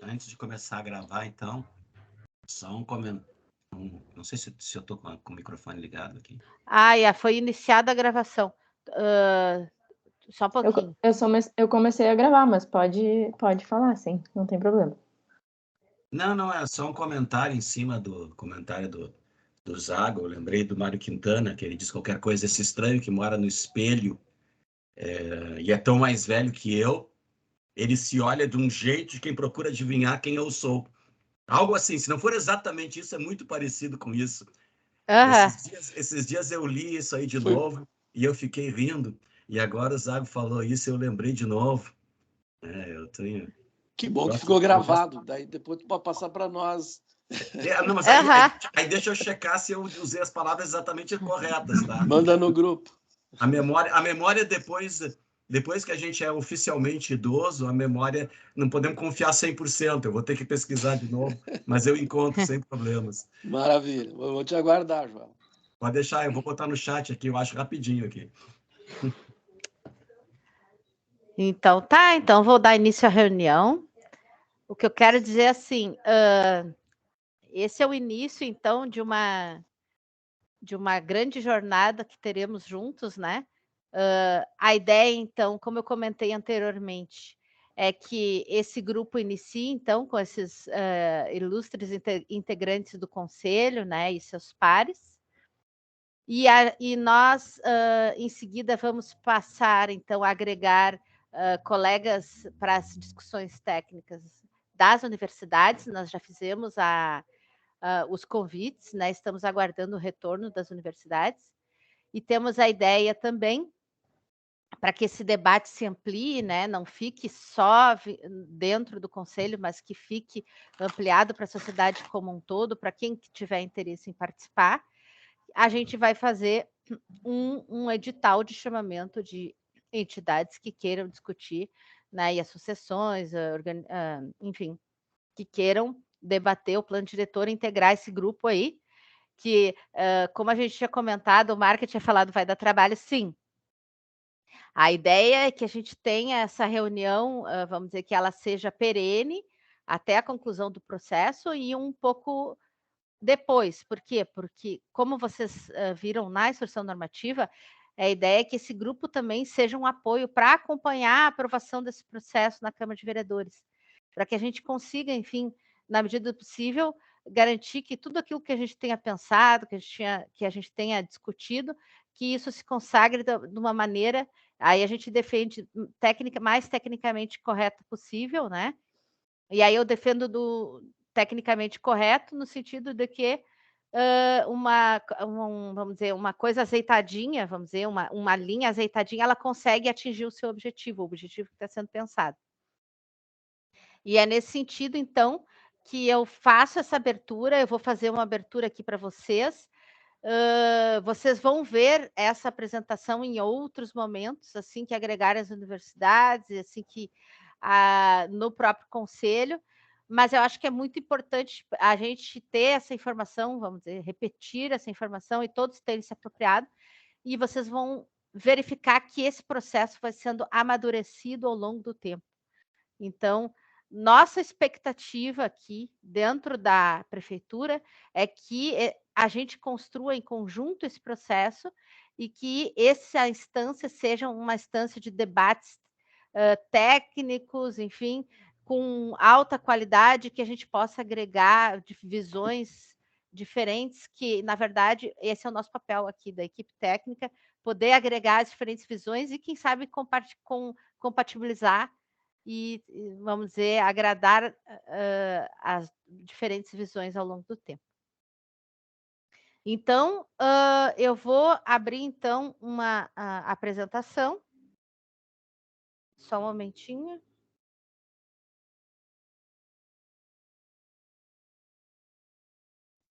Antes de começar a gravar, então, só um comentário. Não sei se eu estou com o microfone ligado aqui. Foi iniciada a gravação. Só um pouquinho. Eu comecei a gravar, mas pode falar, sim, não tem problema. Não, é só um comentário em cima do comentário do Zago. Eu lembrei do Mário Quintana, que ele diz qualquer coisa, esse estranho que mora no espelho e é tão mais velho que eu, ele se olha de um jeito de quem procura adivinhar quem eu sou. Algo assim, se não for exatamente isso, é muito parecido com isso. Esses dias eu li isso aí de novo e eu fiquei rindo. E agora o Zago falou isso e eu lembrei de novo. Eu tenho... Que bom que ficou gravado. Daí depois tu pode passar para nós. Não, mas aí deixa eu checar se eu usei as palavras exatamente corretas, tá? Manda no grupo. A memória depois que a gente é oficialmente idoso, a memória não podemos confiar 100%. Eu vou ter que pesquisar de novo, mas eu encontro sem problemas. Maravilha. Eu vou te aguardar, João. Pode deixar, eu vou botar no chat aqui, eu acho rapidinho aqui. Então, tá. Então, vou dar início à reunião. O que eu quero dizer é assim, esse é o início, então, de uma grande jornada que teremos juntos, né? A ideia, então, como eu comentei anteriormente, é que esse grupo inicie, então, com esses ilustres integrantes do Conselho, né, e seus pares, e nós, em seguida, vamos passar, então, a agregar colegas para as discussões técnicas das universidades. Nós já fizemos os convites, né? Estamos aguardando o retorno das universidades, e temos a ideia também, para que esse debate se amplie, né? Não fique só dentro do Conselho, mas que fique ampliado para a sociedade como um todo, para quem tiver interesse em participar. A gente vai fazer um edital de chamamento de entidades que queiram discutir, né? E associações, enfim, que queiram debater o plano diretor, integrar esse grupo aí, que, como a gente tinha comentado, o Marca tinha falado, vai dar trabalho, sim. A ideia é que a gente tenha essa reunião, vamos dizer, que ela seja perene até a conclusão do processo e um pouco depois. Por quê? Porque, como vocês viram na instrução normativa, a ideia é que esse grupo também seja um apoio para acompanhar a aprovação desse processo na Câmara de Vereadores, para que a gente consiga, enfim, na medida do possível, garantir que tudo aquilo que a gente tenha pensado, que a gente tenha discutido, que isso se consagre de uma maneira, aí a gente defende mais tecnicamente correta possível, né? E aí eu defendo tecnicamente correto no sentido de que vamos dizer, uma coisa azeitadinha, vamos dizer, uma linha azeitadinha, ela consegue atingir o seu objetivo, o objetivo que está sendo pensado. E é nesse sentido, então, que eu faço essa abertura. Eu vou fazer uma abertura aqui para vocês. Vocês vão ver essa apresentação em outros momentos, assim que agregar as universidades, assim que no próprio conselho, mas eu acho que é muito importante a gente ter essa informação, vamos dizer, repetir essa informação e todos terem se apropriado, e vocês vão verificar que esse processo vai sendo amadurecido ao longo do tempo. Então, nossa expectativa aqui dentro da prefeitura é que a gente construa em conjunto esse processo e que essa instância seja uma instância de debates técnicos, enfim, com alta qualidade, que a gente possa agregar de visões diferentes, que, na verdade, esse é o nosso papel aqui da equipe técnica, poder agregar as diferentes visões e, quem sabe, compatibilizar e, vamos dizer, agradar as diferentes visões ao longo do tempo. Então, eu vou abrir, então, uma apresentação. Só um momentinho.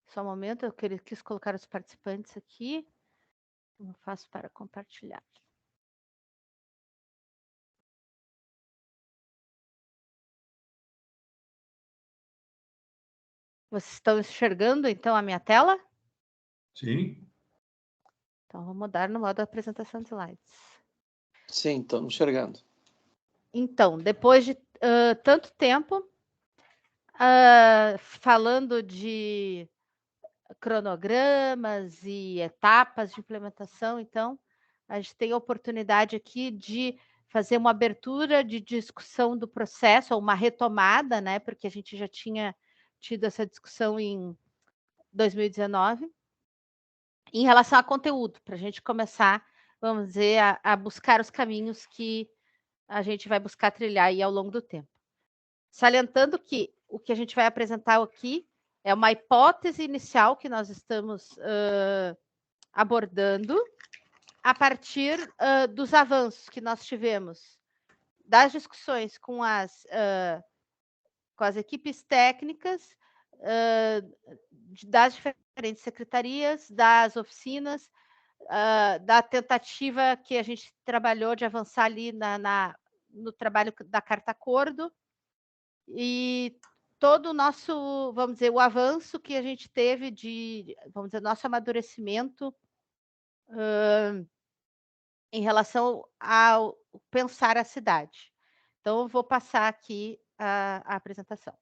Só um momento, eu quis colocar os participantes aqui. Como eu faço para compartilhar? Vocês estão enxergando, então, a minha tela? Sim. Então, vou mudar no modo apresentação de slides. Sim, estamos enxergando. Então, depois de tanto tempo, falando de cronogramas e etapas de implementação, então, a gente tem a oportunidade aqui de fazer uma abertura de discussão do processo, ou uma retomada, né? Porque a gente já tinha tido essa discussão em 2019, em relação a conteúdo, para a gente começar, vamos dizer, a buscar os caminhos que a gente vai buscar trilhar aí ao longo do tempo. Salientando que o que a gente vai apresentar aqui é uma hipótese inicial que nós estamos abordando a partir dos avanços que nós tivemos das discussões com as equipes técnicas, das diferentes secretarias, das oficinas, da tentativa que a gente trabalhou de avançar ali no trabalho da Carta Acordo, e todo o nosso, vamos dizer, o avanço que a gente teve vamos dizer, nosso amadurecimento em relação ao pensar a cidade. Então, eu vou passar aqui a apresentação.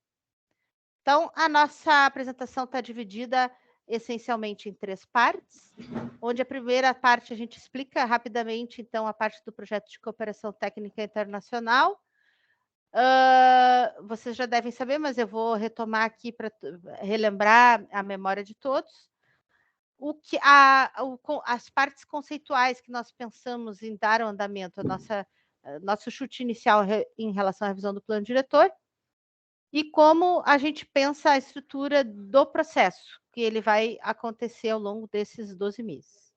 Então, a nossa apresentação está dividida essencialmente em 3 partes, onde a primeira parte a gente explica rapidamente, então, a parte do projeto de cooperação técnica internacional. Vocês já devem saber, mas eu vou retomar aqui para relembrar a memória de todos. As partes conceituais que nós pensamos em dar ao andamento, nosso chute inicial em relação à revisão do plano diretor, e como a gente pensa a estrutura do processo, que ele vai acontecer ao longo desses 12 meses.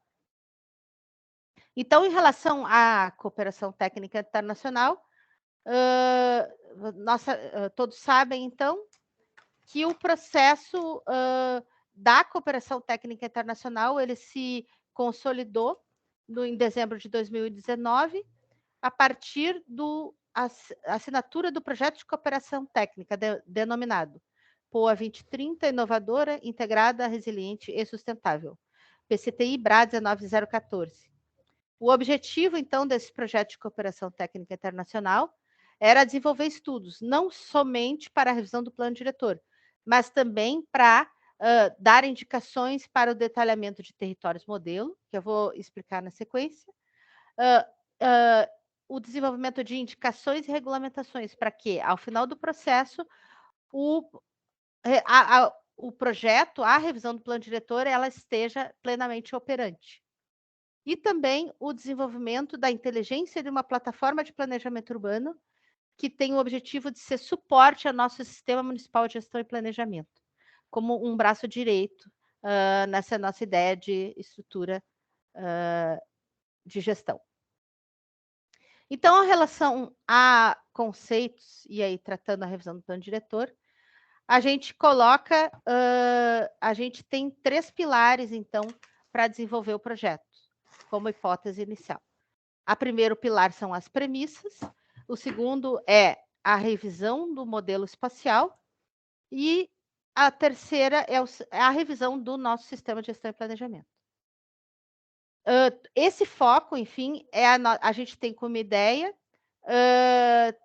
Então, em relação à cooperação técnica internacional, todos sabem, então, que o processo da cooperação técnica internacional, ele se consolidou em dezembro de 2019, a partir da assinatura do projeto de cooperação técnica, denominado POA 2030, Inovadora, Integrada, Resiliente e Sustentável, PCTI BRA 19014. O objetivo, então, desse projeto de cooperação técnica internacional era desenvolver estudos, não somente para a revisão do plano diretor, mas também para dar indicações para o detalhamento de territórios modelo, que eu vou explicar na sequência, o desenvolvimento de indicações e regulamentações para que, ao final do processo, o projeto, a revisão do plano diretor, ela esteja plenamente operante. E também o desenvolvimento da inteligência de uma plataforma de planejamento urbano que tem o objetivo de ser suporte ao nosso Sistema Municipal de Gestão e Planejamento, como um braço direito nessa nossa ideia de estrutura de gestão. Então, em relação a conceitos, e aí tratando a revisão do plano diretor, a gente coloca, a gente tem 3 pilares, então, para desenvolver o projeto, como hipótese inicial. O primeiro pilar são as premissas, o segundo é a revisão do modelo espacial, e a terceira é a revisão do nosso sistema de gestão e planejamento. Esse foco, enfim, a gente tem como ideia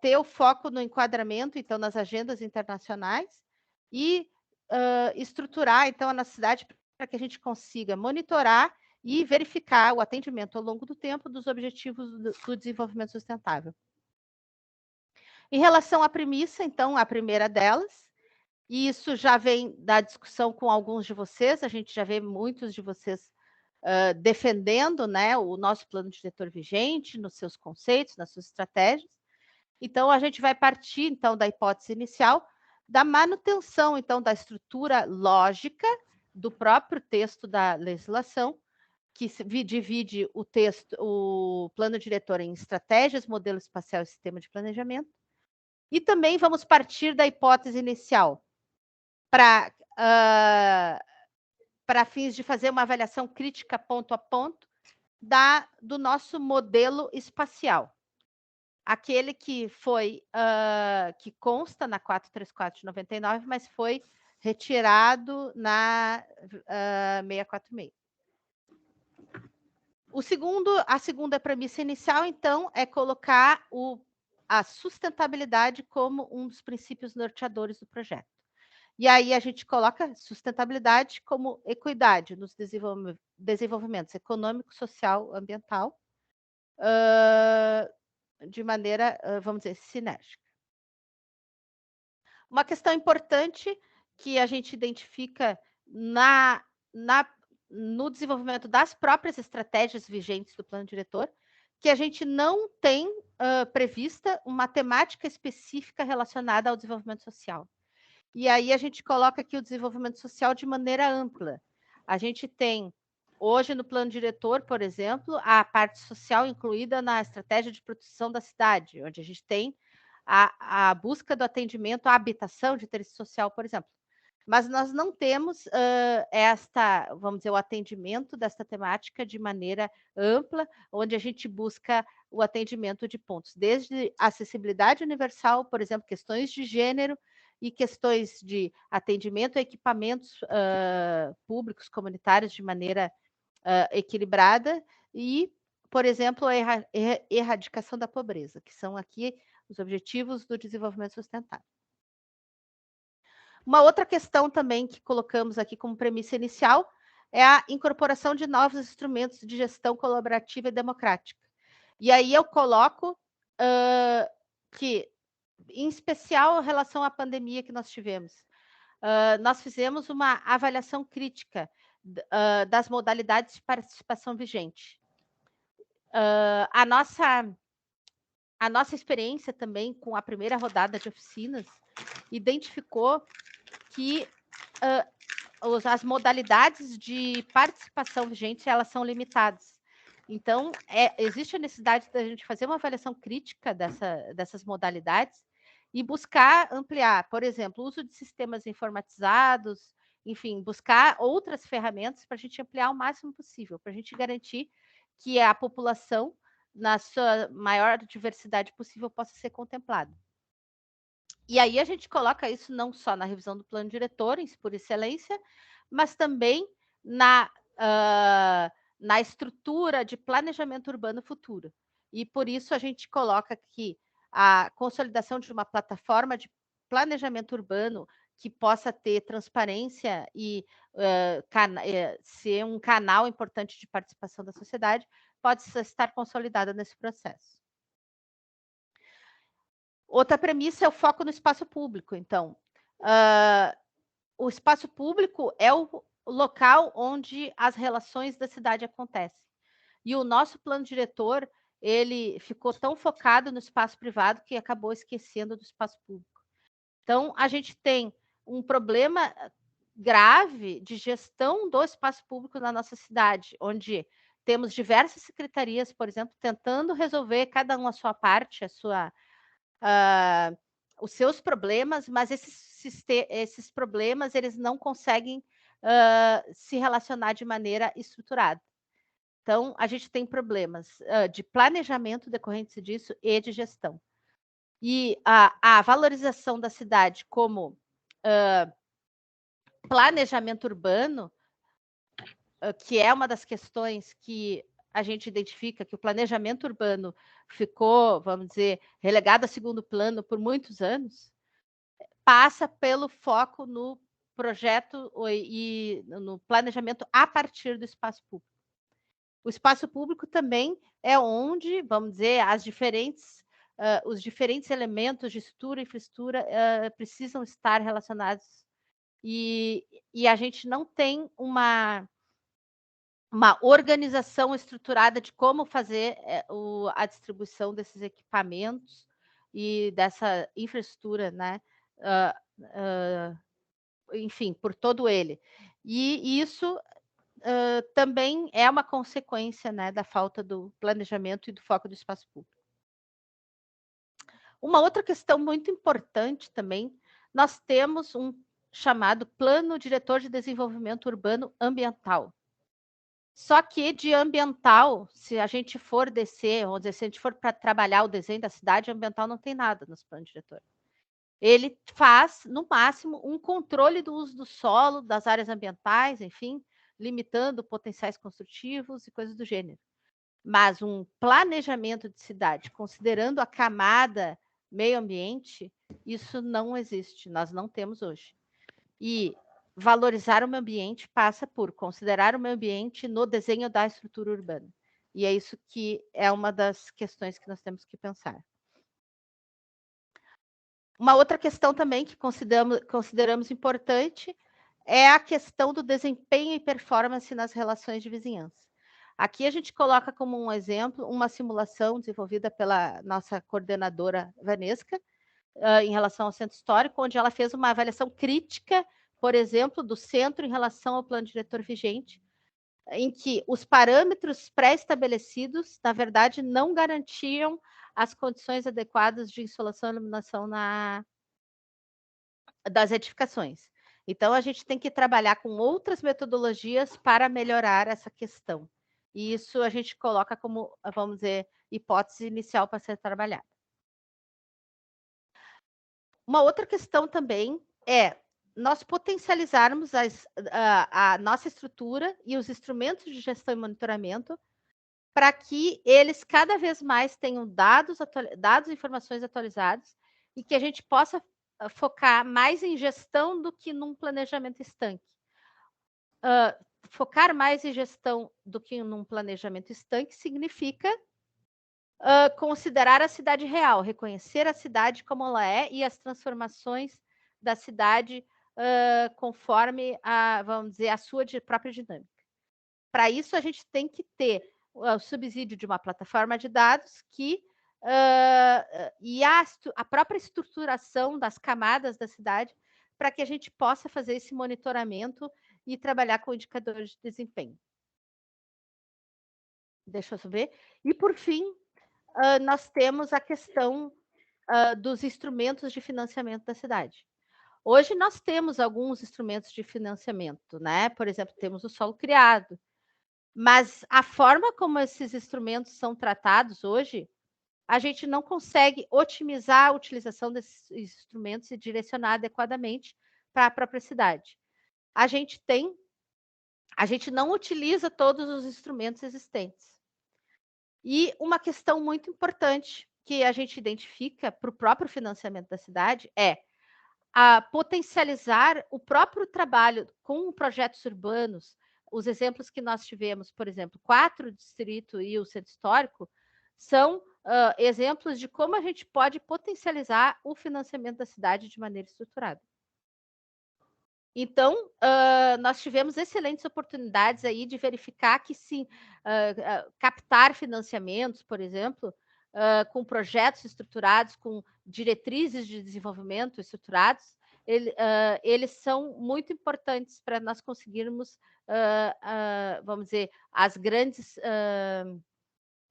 ter o foco no enquadramento, então, nas agendas internacionais, e estruturar, então, a nossa cidade para que a gente consiga monitorar e verificar o atendimento ao longo do tempo dos objetivos do desenvolvimento sustentável. Em relação à premissa, então, a primeira delas, e isso já vem da discussão com alguns de vocês, a gente já vê muitos de vocês defendendo, né, o nosso plano diretor vigente, nos seus conceitos, nas suas estratégias. Então, a gente vai partir, então, da hipótese inicial da manutenção, então, da estrutura lógica do próprio texto da legislação, que divide o plano diretor em estratégias, modelo espacial e sistema de planejamento. E também vamos partir da hipótese inicial para fins de fazer uma avaliação crítica ponto a ponto do nosso modelo espacial. Aquele que foi, que consta na 434 de 99, mas foi retirado na 646. A segunda premissa inicial, então, é colocar a sustentabilidade como um dos princípios norteadores do projeto. E aí a gente coloca sustentabilidade como equidade nos desenvolvimentos econômico, social, ambiental, de maneira, vamos dizer, sinérgica. Uma questão importante que a gente identifica no desenvolvimento das próprias estratégias vigentes do plano diretor, que a gente não tem prevista uma temática específica relacionada ao desenvolvimento social. E aí a gente coloca aqui o desenvolvimento social de maneira ampla. A gente tem, hoje no plano diretor, por exemplo, a parte social incluída na estratégia de proteção da cidade, onde a gente tem a busca do atendimento à habitação de interesse social, por exemplo. Mas nós não temos vamos dizer, o atendimento desta temática de maneira ampla, onde a gente busca o atendimento de pontos, desde acessibilidade universal, por exemplo, questões de gênero, e questões de atendimento a equipamentos públicos comunitários de maneira equilibrada e, por exemplo, a erradicação da pobreza, que são aqui os objetivos do desenvolvimento sustentável. Uma outra questão também que colocamos aqui como premissa inicial é a incorporação de novos instrumentos de gestão colaborativa e democrática. E aí eu coloco que, em especial em relação à pandemia que nós tivemos, nós fizemos uma avaliação crítica das modalidades de participação vigente. A nossa experiência também com a primeira rodada de oficinas identificou que as modalidades de participação vigente, elas são limitadas. Então, existe a necessidade da gente fazer uma avaliação crítica dessas modalidades e buscar ampliar, por exemplo, o uso de sistemas informatizados, enfim, buscar outras ferramentas para a gente ampliar o máximo possível, para a gente garantir que a população, na sua maior diversidade possível, possa ser contemplada. E aí a gente coloca isso não só na revisão do plano diretor, por excelência, mas também na estrutura de planejamento urbano futuro. E por isso a gente coloca aqui a consolidação de uma plataforma de planejamento urbano que possa ter transparência e ser um canal importante de participação da sociedade, pode estar consolidada nesse processo. Outra premissa é o foco no espaço público. Então, o espaço público é o local onde as relações da cidade acontecem. E o nosso plano diretor, ele ficou tão focado no espaço privado que acabou esquecendo do espaço público. Então, a gente tem um problema grave de gestão do espaço público na nossa cidade, onde temos diversas secretarias, por exemplo, tentando resolver cada uma a sua parte, os seus problemas, mas esses problemas eles não conseguem se relacionar de maneira estruturada. Então, a gente tem problemas de planejamento decorrentes disso e de gestão. E a valorização da cidade como planejamento urbano, que é uma das questões que a gente identifica que o planejamento urbano ficou, vamos dizer, relegado a segundo plano por muitos anos, passa pelo foco no projeto e no planejamento a partir do espaço público. O espaço público também é onde, vamos dizer, os diferentes elementos de estrutura e infraestrutura precisam estar relacionados. E a gente não tem uma organização estruturada de como fazer a distribuição desses equipamentos e dessa infraestrutura, né? Enfim, por todo ele. E isso também é uma consequência, né, da falta do planejamento e do foco do espaço público. Uma outra questão muito importante também, nós temos um chamado Plano Diretor de Desenvolvimento Urbano Ambiental. Só que de ambiental, se a gente for descer, vamos dizer, se a gente for para trabalhar o desenho da cidade, ambiental não tem nada nos planos diretores. Ele faz, no máximo, um controle do uso do solo, das áreas ambientais, enfim, limitando potenciais construtivos e coisas do gênero. Mas um planejamento de cidade, considerando a camada meio ambiente, isso não existe, nós não temos hoje. E valorizar o meio ambiente passa por considerar o meio ambiente no desenho da estrutura urbana. E é isso que é uma das questões que nós temos que pensar. Uma outra questão também que consideramos importante é a questão do desempenho e performance nas relações de vizinhança. Aqui a gente coloca como um exemplo uma simulação desenvolvida pela nossa coordenadora Vanesca, em relação ao centro histórico, onde ela fez uma avaliação crítica, por exemplo, do centro em relação ao plano diretor vigente, em que os parâmetros pré-estabelecidos, na verdade, não garantiam as condições adequadas de insolação e iluminação das edificações. Então, a gente tem que trabalhar com outras metodologias para melhorar essa questão. E isso a gente coloca como, vamos dizer, hipótese inicial para ser trabalhada. Uma outra questão também é nós potencializarmos a nossa estrutura e os instrumentos de gestão e monitoramento para que eles cada vez mais tenham dados e informações atualizados e que a gente possa focar mais em gestão do que num planejamento estanque. Focar mais em gestão do que num planejamento estanque significa considerar a cidade real, reconhecer a cidade como ela é e as transformações da cidade conforme vamos dizer, a sua própria dinâmica. Para isso, a gente tem que ter o subsídio de uma plataforma de dados e a própria estruturação das camadas da cidade para que a gente possa fazer esse monitoramento e trabalhar com indicadores de desempenho. Deixa eu ver. E, por fim, nós temos a questão dos instrumentos de financiamento da cidade. Hoje nós temos alguns instrumentos de financiamento, né? Por exemplo, temos o solo criado, mas a forma como esses instrumentos são tratados hoje, a gente não consegue otimizar a utilização desses instrumentos e direcionar adequadamente para a própria cidade. A gente não utiliza todos os instrumentos existentes. E uma questão muito importante que a gente identifica para o próprio financiamento da cidade é potencializar o próprio trabalho com projetos urbanos. Os exemplos que nós tivemos, por exemplo, 4 Distrito e o Centro Histórico, são exemplos de como a gente pode potencializar o financiamento da cidade de maneira estruturada. Então, nós tivemos excelentes oportunidades aí de verificar que sim, captar financiamentos, por exemplo, com projetos estruturados, com diretrizes de desenvolvimento estruturados, eles são muito importantes para nós conseguirmos, vamos dizer,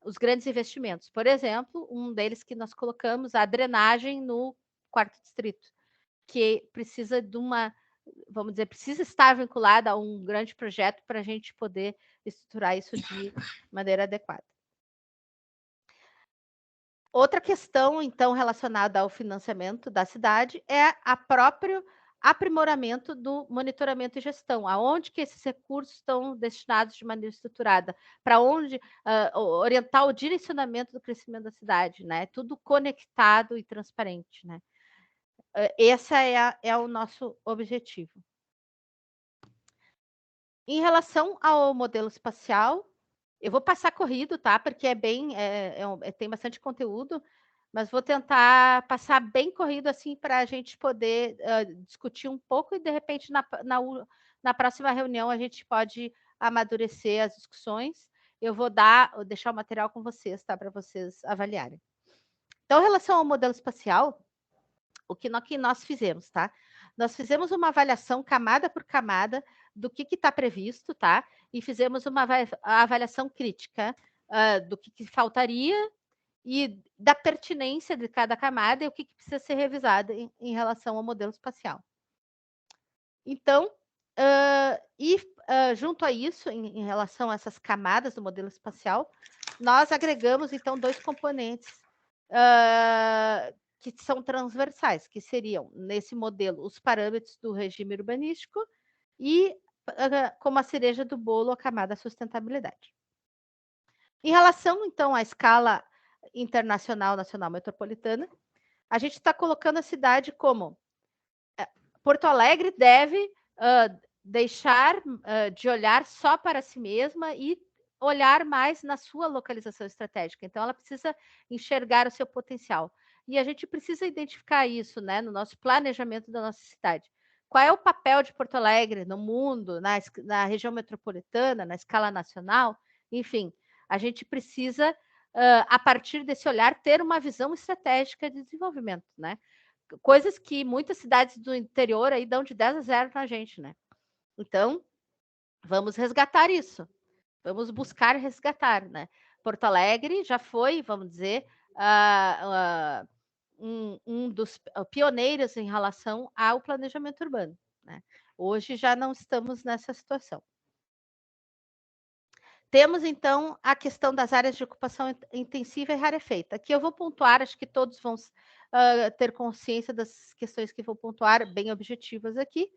os grandes investimentos. Por exemplo, um deles que nós colocamos, a drenagem no 4º Distrito, que precisa de vamos dizer, precisa estar vinculada a um grande projeto para a gente poder estruturar isso de maneira adequada. Outra questão, então, relacionada ao financiamento da cidade é o próprio aprimoramento do monitoramento e gestão, aonde que esses recursos estão destinados de maneira estruturada, para onde orientar o direcionamento do crescimento da cidade, né? Tudo conectado e transparente, né? Esse é o nosso objetivo. Em relação ao modelo espacial, eu vou passar corrido, tá? Porque tem bastante conteúdo, mas vou tentar passar bem corrido assim para a gente poder discutir um pouco e de repente na próxima reunião a gente pode amadurecer as discussões. Eu vou deixar o material com vocês, tá? Para vocês avaliarem. Então, em relação ao modelo espacial, o que nós fizemos, tá? Nós fizemos uma avaliação camada por camada do que está previsto, tá? E fizemos uma avaliação crítica do que faltaria e da pertinência de cada camada e o que precisa ser revisado em relação ao modelo espacial. Então, junto a isso, em relação a essas camadas do modelo espacial, nós agregamos, então, 2 componentes que são transversais, que seriam, nesse modelo, os parâmetros do regime urbanístico e, como a cereja do bolo, a camada sustentabilidade. Em relação, então, à escala internacional, nacional, metropolitana, a gente está colocando a cidade como Porto Alegre deve deixar de olhar só para si mesma e olhar mais na sua localização estratégica. Então, ela precisa enxergar o seu potencial. E a gente precisa identificar isso, né, no nosso planejamento da nossa cidade. Qual é o papel de Porto Alegre no mundo, na região metropolitana, na escala nacional? Enfim, a gente precisa, a partir desse olhar, ter uma visão estratégica de desenvolvimento, né? Coisas que muitas cidades do interior aí dão de 10 a 0 na gente, né? Então, vamos resgatar isso. Vamos buscar resgatar, né? Porto Alegre já foi, vamos dizer, um dos pioneiros em relação ao planejamento urbano, né? Hoje já não estamos nessa situação. Temos, então, a questão das áreas de ocupação intensiva e rarefeita. Aqui eu vou pontuar, acho que todos vão ter consciência das questões que vou pontuar, bem objetivas aqui.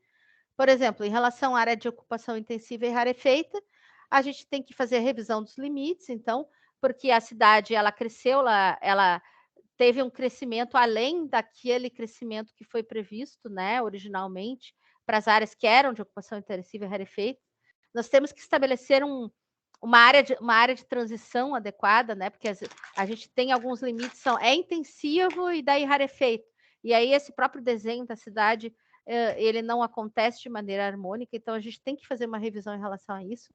Por exemplo, em relação à área de ocupação intensiva e rarefeita, a gente tem que fazer a revisão dos limites, então, porque a cidade, ela cresceu, ela teve um crescimento além daquele crescimento que foi previsto, né, originalmente, para as áreas que eram de ocupação intensiva e rarefeita. Nós temos que estabelecer uma área de transição adequada, né? Porque a gente tem alguns limites, é intensivo e daí rarefeito. E aí esse próprio desenho da cidade, ele não acontece de maneira harmônica, então a gente tem que fazer uma revisão em relação a isso.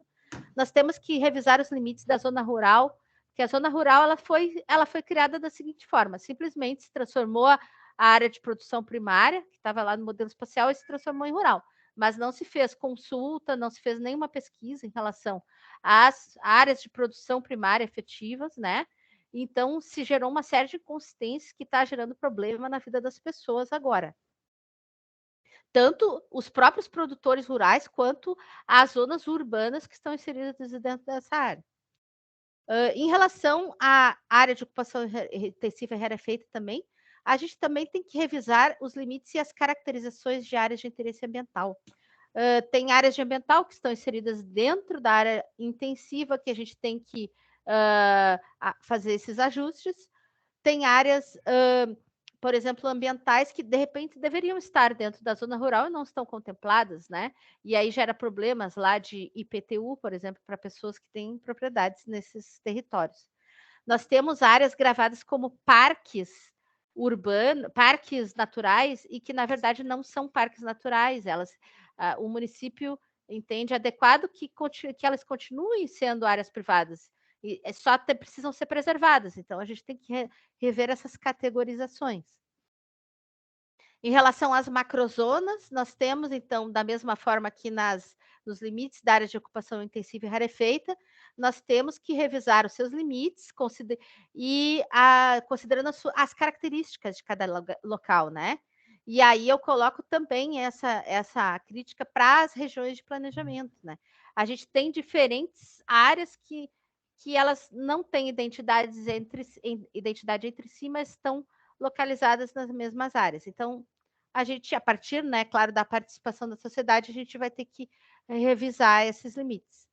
Nós temos que revisar os limites da zona rural, que a zona rural ela foi criada da seguinte forma: simplesmente se transformou a área de produção primária, que estava lá no modelo espacial, e se transformou em rural. Mas não se fez consulta, não se fez nenhuma pesquisa em relação às áreas de produção primária efetivas, né? Então, se gerou uma série de inconsistências que está gerando problema na vida das pessoas agora. Tanto os próprios produtores rurais, quanto as zonas urbanas que estão inseridas dentro dessa área. Em relação à área de ocupação intensiva e rarefeita também, a gente também tem que revisar os limites e as caracterizações de áreas de interesse ambiental. Tem áreas de ambiental que estão inseridas dentro da área intensiva, que a gente tem que fazer esses ajustes. Tem áreas, por exemplo, ambientais que, de repente, deveriam estar dentro da zona rural e não estão contempladas, né? E aí gera problemas lá de IPTU, por exemplo, para pessoas que têm propriedades nesses territórios. Nós temos áreas gravadas como parques urbanos, parques naturais, e que, na verdade, não são parques naturais. O município entende adequado que elas continuem sendo áreas privadas, e só precisam ser preservadas. Então, a gente tem que rever essas categorizações. Em relação às macrozonas, nós temos, então, da mesma forma que nos limites da área de ocupação intensiva e rarefeita, nós temos que revisar os seus limites considerando as características de cada local, né? E aí eu coloco também essa crítica para as regiões de planejamento, né? A gente tem diferentes áreas que elas não têm identidade entre si, mas estão localizadas nas mesmas áreas. Então, a gente, a partir, né, claro, da participação da sociedade, a gente vai ter que revisar esses limites.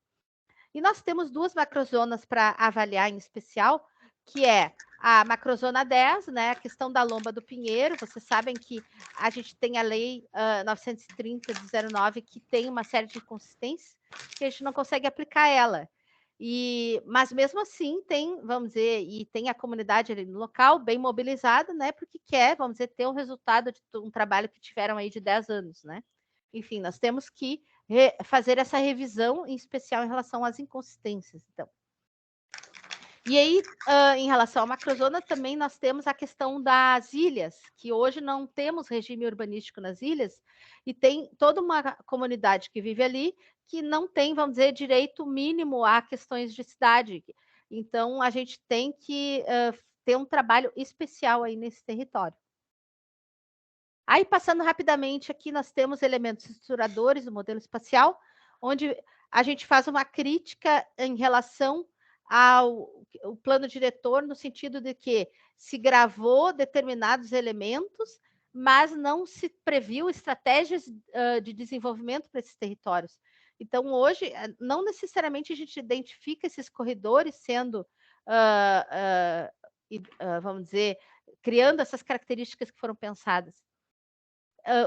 E nós temos duas macrozonas para avaliar em especial, que é a macrozona 10, né, a questão da Lomba do Pinheiro. Vocês sabem que a gente tem a lei 930 de 09, que tem uma série de inconsistências, que a gente não consegue aplicar ela. Mas mesmo assim tem, vamos dizer, e tem a comunidade ali no local bem mobilizada, né? Porque quer, vamos dizer, ter um resultado de um trabalho que tiveram aí de 10 anos, né? Enfim, nós temos que fazer essa revisão, em especial em relação às inconsistências. Então. E aí, em relação à macrozona, também nós temos a questão das ilhas, que hoje não temos regime urbanístico nas ilhas, e tem toda uma comunidade que vive ali que não tem, vamos dizer, direito mínimo a questões de cidade. Então, a gente tem que ter um trabalho especial aí nesse território. Aí, passando rapidamente aqui, nós temos elementos estruturadores do modelo espacial, onde a gente faz uma crítica em relação ao plano diretor, no sentido de que se gravou determinados elementos, mas não se previu estratégias de desenvolvimento para esses territórios. Então, hoje, não necessariamente a gente identifica esses corredores sendo, vamos dizer, criando essas características que foram pensadas.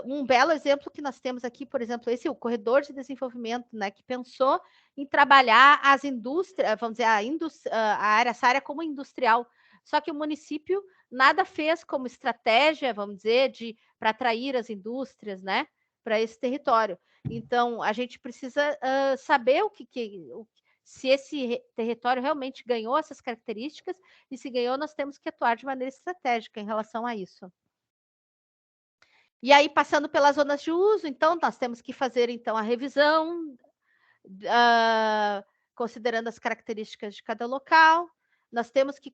um belo exemplo que nós temos aqui, por exemplo, o corredor de desenvolvimento, né, que pensou em trabalhar as indústrias, vamos dizer, essa área como industrial. Só que o município nada fez como estratégia, vamos dizer, para atrair as indústrias, né, para esse território. Então, a gente precisa saber se esse território realmente ganhou essas características, e se ganhou, nós temos que atuar de maneira estratégica em relação a isso. E aí, passando pelas zonas de uso, então, nós temos que fazer, então, a revisão, considerando as características de cada local. Nós temos que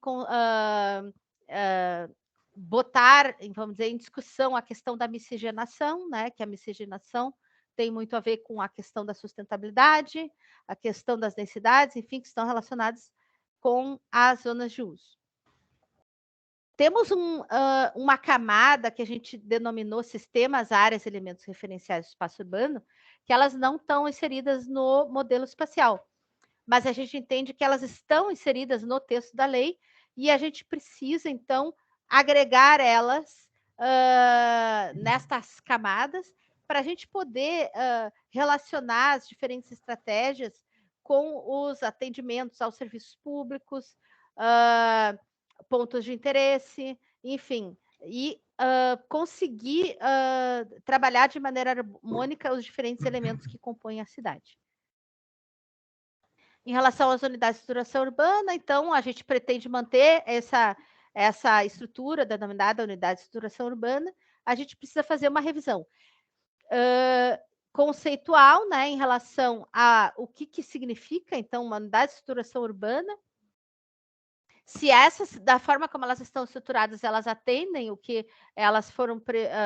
botar, vamos dizer, em discussão a questão da miscigenação, né? Que a miscigenação tem muito a ver com a questão da sustentabilidade, a questão das densidades, enfim, que estão relacionadas com as zonas de uso. Temos uma camada que a gente denominou sistemas, áreas, elementos referenciais do espaço urbano, que elas não estão inseridas no modelo espacial, mas a gente entende que elas estão inseridas no texto da lei, e a gente precisa, então, agregar elas nestas camadas, para a gente poder relacionar as diferentes estratégias com os atendimentos aos serviços públicos, pontos de interesse, enfim, e conseguir trabalhar de maneira harmônica os diferentes elementos que compõem a cidade. Em relação às unidades de estruturação urbana, então, a gente pretende manter essa estrutura denominada unidade de estruturação urbana. A gente precisa fazer uma revisão conceitual, né, em relação a o que significa, então, uma unidade de estruturação urbana, se essas, da forma como elas estão estruturadas, elas atendem o que elas foram,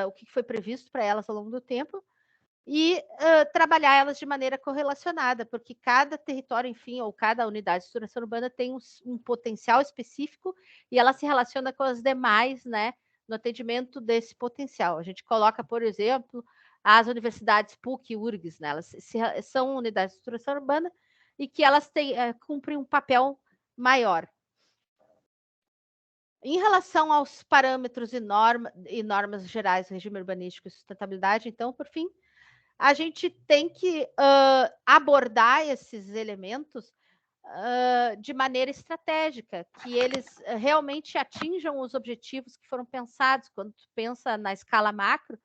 o que foi previsto para elas ao longo do tempo, e trabalhar elas de maneira correlacionada, porque cada território, enfim, ou cada unidade de estruturação urbana tem um potencial específico, e ela se relaciona com as demais, né, no atendimento desse potencial. A gente coloca, por exemplo, as universidades PUC e URGS, né, elas são unidades de estruturação urbana, e que elas cumprem um papel maior. Em relação aos parâmetros e normas gerais do regime urbanístico e sustentabilidade, então, por fim, a gente tem que abordar esses elementos de maneira estratégica, que eles realmente atinjam os objetivos que foram pensados. Quando tu pensa na escala macro,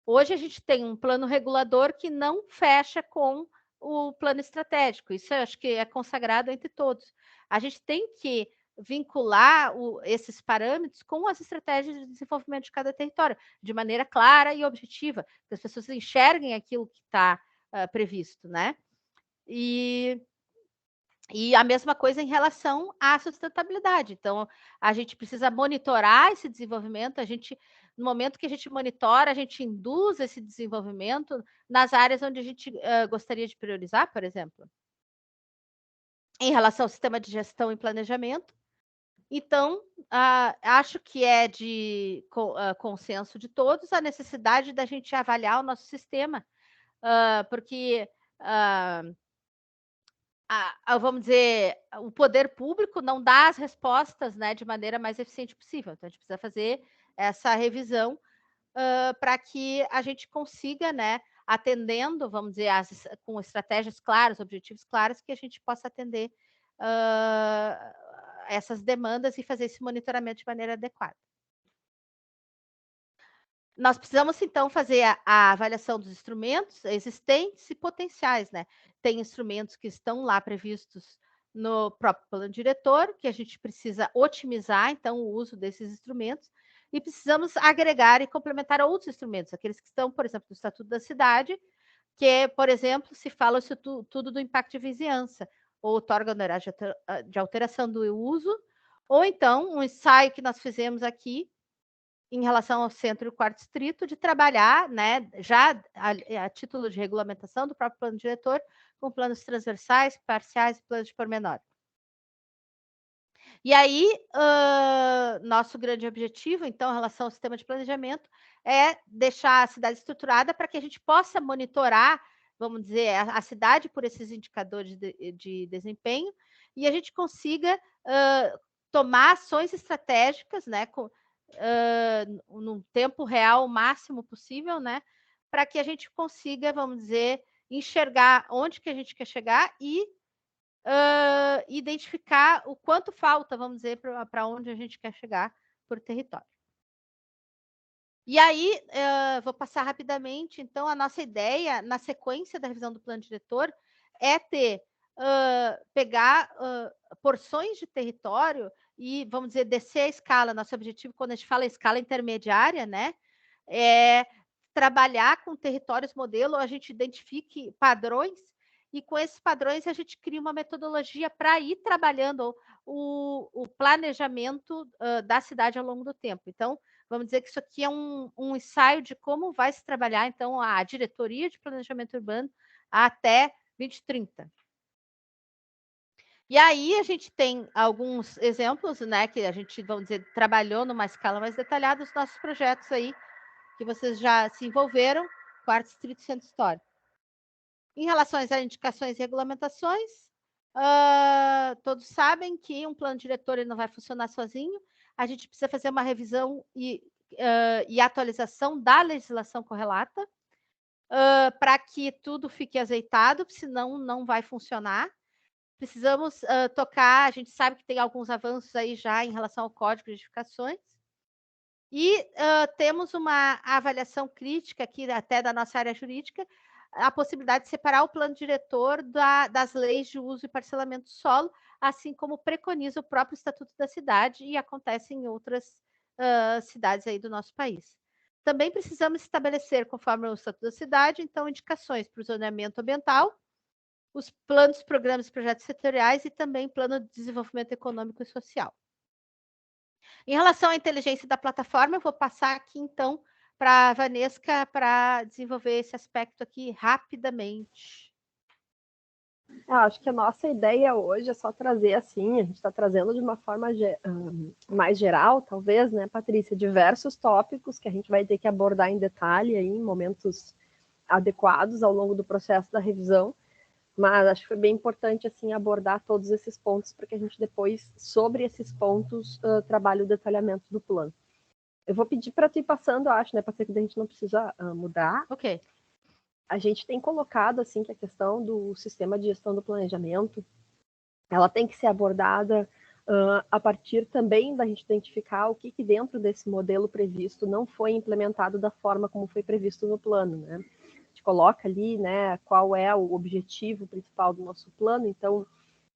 hoje a gente tem um plano regulador que não fecha com o plano estratégico. Isso eu acho que é consagrado entre todos. A gente tem que vincular esses parâmetros com as estratégias de desenvolvimento de cada território, de maneira clara e objetiva, que as pessoas enxerguem aquilo que está previsto, né? E a mesma coisa em relação à sustentabilidade. Então, a gente precisa monitorar esse desenvolvimento, no momento que a gente monitora, a gente induz esse desenvolvimento nas áreas onde a gente gostaria de priorizar, por exemplo. Em relação ao sistema de gestão e planejamento, então, acho que é de consenso de todos a necessidade da gente avaliar o nosso sistema, porque, vamos dizer, o poder público não dá as respostas, né, de maneira mais eficiente possível. Então, a gente precisa fazer essa revisão para que a gente consiga, né, atendendo, vamos dizer, com estratégias claras, objetivos claros, que a gente possa atender essas demandas e fazer esse monitoramento de maneira adequada. Nós precisamos, então, fazer a avaliação dos instrumentos existentes e potenciais, né? Tem instrumentos que estão lá previstos no próprio plano diretor, que a gente precisa otimizar, então, o uso desses instrumentos, e precisamos agregar e complementar outros instrumentos, aqueles que estão, por exemplo, no Estatuto da Cidade, que, por exemplo, se fala isso tudo do impacto de vizinhança, ou outorga honorário de alteração do uso, ou então um ensaio que nós fizemos aqui em relação ao centro e o quarto distrito, de trabalhar, né, já a título de regulamentação do próprio plano diretor, com planos transversais, parciais e planos de pormenor. E aí, nosso grande objetivo, então, em relação ao sistema de planejamento, é deixar a cidade estruturada para que a gente possa monitorar, vamos dizer, a cidade por esses indicadores de desempenho, e a gente consiga tomar ações estratégicas, né, num tempo real o máximo possível, né? Para que a gente consiga, vamos dizer, enxergar onde que a gente quer chegar e identificar o quanto falta, vamos dizer, para onde a gente quer chegar por território. E aí, vou passar rapidamente, então, a nossa ideia, na sequência da revisão do plano diretor, é pegar porções de território e, vamos dizer, descer a escala. Nosso objetivo, quando a gente fala escala intermediária, né, é trabalhar com territórios modelo, a gente identifique padrões e com esses padrões a gente cria uma metodologia para ir trabalhando o planejamento da cidade ao longo do tempo. Então, vamos dizer que isso aqui é um ensaio de como vai se trabalhar, então, a diretoria de planejamento urbano até 2030. E aí a gente tem alguns exemplos, né, que a gente, vamos dizer, trabalhou numa escala mais detalhada, os nossos projetos aí, que vocês já se envolveram, Quarto Distrito e Centro Histórico. Em relação às indicações e regulamentações, todos sabem que um plano diretor ele não vai funcionar sozinho, a gente precisa fazer uma revisão e atualização da legislação correlata para que tudo fique azeitado, senão não vai funcionar. Precisamos tocar, a gente sabe que tem alguns avanços aí já em relação ao Código de Edificações, e temos uma avaliação crítica aqui até da nossa área jurídica, a possibilidade de separar o plano diretor das leis de uso e parcelamento do solo, assim como preconiza o próprio Estatuto da Cidade e acontece em outras cidades aí do nosso país. Também precisamos estabelecer, conforme o Estatuto da Cidade, então, indicações para o zoneamento ambiental, os planos, programas e projetos setoriais e também plano de desenvolvimento econômico e social. Em relação à inteligência da plataforma, eu vou passar aqui, então, para a Vanesca para desenvolver esse aspecto aqui rapidamente. Acho que a nossa ideia hoje é só trazer assim, a gente está trazendo de uma forma mais geral, talvez, né, Patrícia, diversos tópicos que a gente vai ter que abordar em detalhe aí, em momentos adequados ao longo do processo da revisão, mas acho que foi bem importante assim abordar todos esses pontos para que a gente depois, sobre esses pontos, trabalhe o detalhamento do plano. Eu vou pedir para tu ir passando, acho, né, para que a gente não precisa mudar. Ok. A gente tem colocado assim que a questão do sistema de gestão do planejamento, ela tem que ser abordada a partir também da gente identificar o que dentro desse modelo previsto não foi implementado da forma como foi previsto no plano, né? A gente coloca ali, né, qual é o objetivo principal do nosso plano, então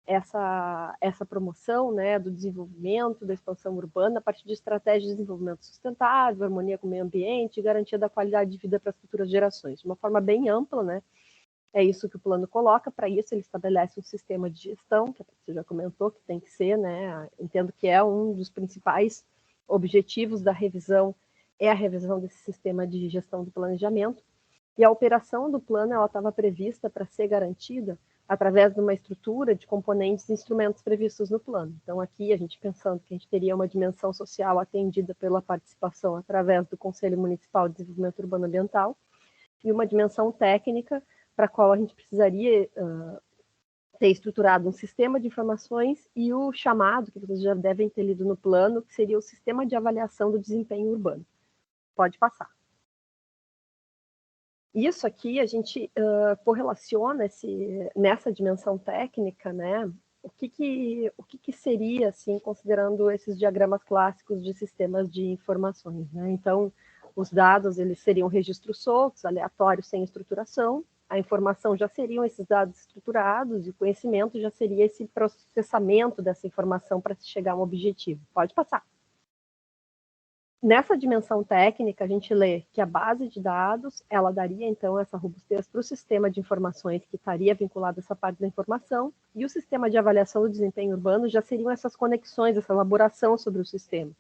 essa promoção, né, do desenvolvimento, da expansão urbana, a partir de estratégias de desenvolvimento sustentável, harmonia com o meio ambiente e garantia da qualidade de vida para as futuras gerações. De uma forma bem ampla, né? É isso que o plano coloca. Para isso, ele estabelece um sistema de gestão, que você já comentou que tem que ser, né? Entendo que é um dos principais objetivos da revisão, é a revisão desse sistema de gestão do planejamento. E a operação do plano, ela estava prevista para ser garantida através de uma estrutura de componentes e instrumentos previstos no plano. Então, aqui, a gente pensando que a gente teria uma dimensão social atendida pela participação através do Conselho Municipal de Desenvolvimento Urbano Ambiental e uma dimensão técnica para a qual a gente precisaria ter estruturado um sistema de informações e o chamado, que vocês já devem ter lido no plano, que seria o Sistema de Avaliação do Desempenho Urbano. Pode passar. Isso aqui a gente correlaciona nessa dimensão técnica, né? O que seria, assim, considerando esses diagramas clássicos de sistemas de informações, né? Então, os dados, eles seriam registros soltos, aleatórios, sem estruturação. A informação já seriam esses dados estruturados e o conhecimento já seria esse processamento dessa informação para se chegar a um objetivo. Pode passar. Nessa dimensão técnica, a gente lê que a base de dados, ela daria, então, essa robustez para o sistema de informações que estaria vinculado a essa parte da informação, e o sistema de avaliação do desempenho urbano já seriam essas conexões, essa elaboração sobre o sistema.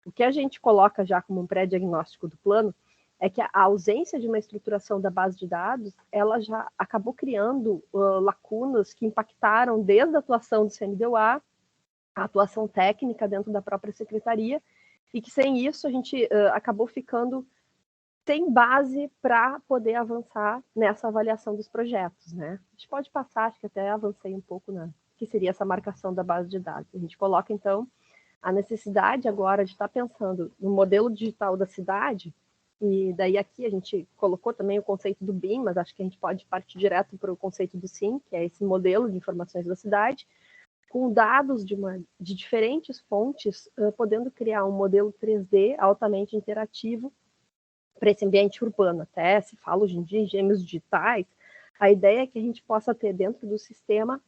O que a gente coloca já como um pré-diagnóstico do plano é que a ausência de uma estruturação da base de dados, ela já acabou criando lacunas que impactaram desde a atuação do CMDUA, a atuação técnica dentro da própria secretaria, e que sem isso a gente acabou ficando sem base para poder avançar nessa avaliação dos projetos, né? A gente pode passar, acho que até avancei um pouco que seria essa marcação da base de dados. A gente coloca, então, a necessidade agora de estar pensando no modelo digital da cidade, e daí aqui a gente colocou também o conceito do BIM, mas acho que a gente pode partir direto para o conceito do SIM, que é esse modelo de informações da cidade, com dados de diferentes fontes, podendo criar um modelo 3D altamente interativo para esse ambiente urbano. Até se fala hoje em dia em gêmeos digitais, a ideia é que a gente possa ter dentro do sistema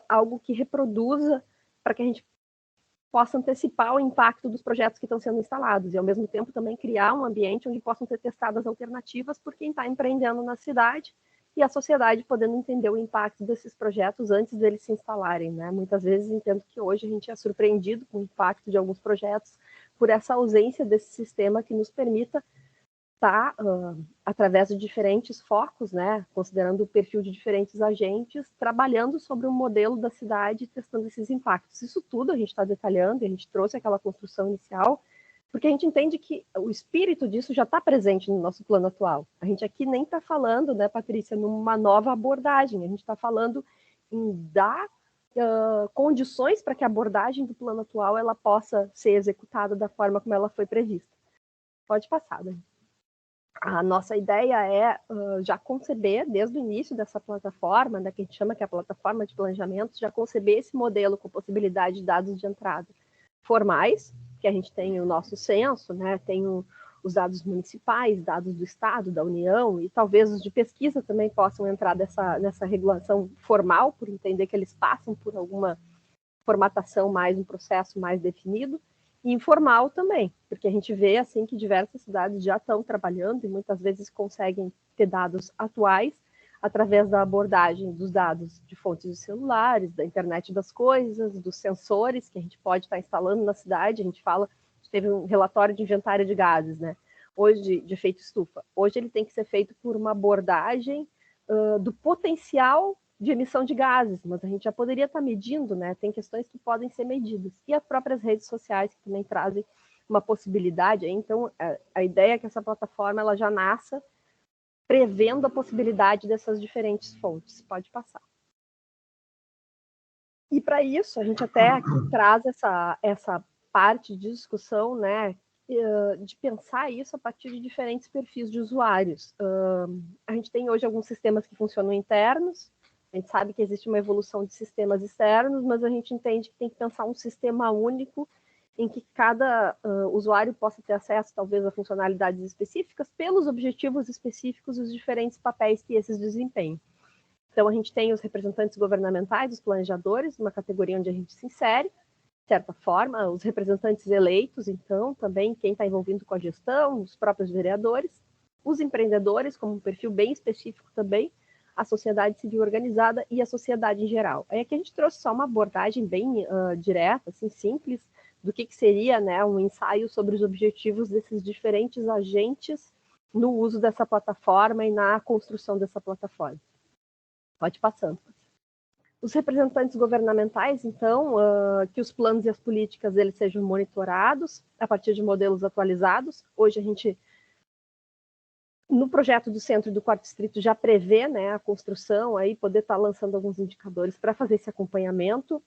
algo que reproduza para que a gente possa antecipar o impacto dos projetos que estão sendo instalados e, ao mesmo tempo, também criar um ambiente onde possam ser testadas alternativas por quem está empreendendo na cidade e a sociedade podendo entender o impacto desses projetos antes deles se instalarem, né? Muitas vezes entendo que hoje a gente é surpreendido com o impacto de alguns projetos por essa ausência desse sistema que nos permita estar, através de diferentes focos, né, considerando o perfil de diferentes agentes, trabalhando sobre um modelo da cidade e testando esses impactos. Isso tudo a gente está detalhando, e a gente trouxe aquela construção inicial, porque a gente entende que o espírito disso já está presente no nosso plano atual. A gente aqui nem está falando, né, Patrícia, numa nova abordagem, a gente está falando em dar condições para que a abordagem do plano atual ela possa ser executada da forma como ela foi prevista. Pode passar, Dani. A nossa ideia é já conceber, desde o início dessa plataforma, né, que a gente chama que é a plataforma de planejamento, já conceber esse modelo com possibilidade de dados de entrada formais, que a gente tem o nosso censo, né, tem os dados municipais, dados do Estado, da União, e talvez os de pesquisa também possam entrar nessa regulação formal, por entender que eles passam por alguma formatação mais, um processo mais definido, e informal também, porque a gente vê assim que diversas cidades já estão trabalhando e muitas vezes conseguem ter dados atuais através da abordagem dos dados de fontes de celulares, da internet das coisas, dos sensores que a gente pode estar instalando na cidade. A gente teve um relatório de inventário de gases, né? Hoje, de efeito estufa. Hoje ele tem que ser feito por uma abordagem do potencial de emissão de gases, mas a gente já poderia estar medindo, né? Tem questões que podem ser medidas. E as próprias redes sociais que também trazem uma possibilidade. Então, a ideia é que essa plataforma ela já nasça prevendo a possibilidade dessas diferentes fontes. Pode passar. E para isso, a gente até aqui traz essa parte de discussão, né? De pensar isso a partir de diferentes perfis de usuários. A gente tem hoje alguns sistemas que funcionam internos. A gente sabe que existe uma evolução de sistemas externos, mas a gente entende que tem que pensar um sistema único em que cada usuário possa ter acesso, talvez, a funcionalidades específicas pelos objetivos específicos e os diferentes papéis que esses desempenham. Então, a gente tem os representantes governamentais, os planejadores, uma categoria onde a gente se insere, de certa forma, os representantes eleitos, então, também quem está envolvido com a gestão, os próprios vereadores, os empreendedores, como um perfil bem específico também, a sociedade civil organizada e a sociedade em geral. Aí aqui a gente trouxe só uma abordagem bem direta, assim, simples, do que seria, né, um ensaio sobre os objetivos desses diferentes agentes no uso dessa plataforma e na construção dessa plataforma. Pode ir passando. Os representantes governamentais, então, que os planos e as políticas eles sejam monitorados a partir de modelos atualizados. Hoje a gente, no projeto do Centro e do Quarto Distrito, já prevê, né, a construção, aí poder estar lançando alguns indicadores para fazer esse acompanhamento.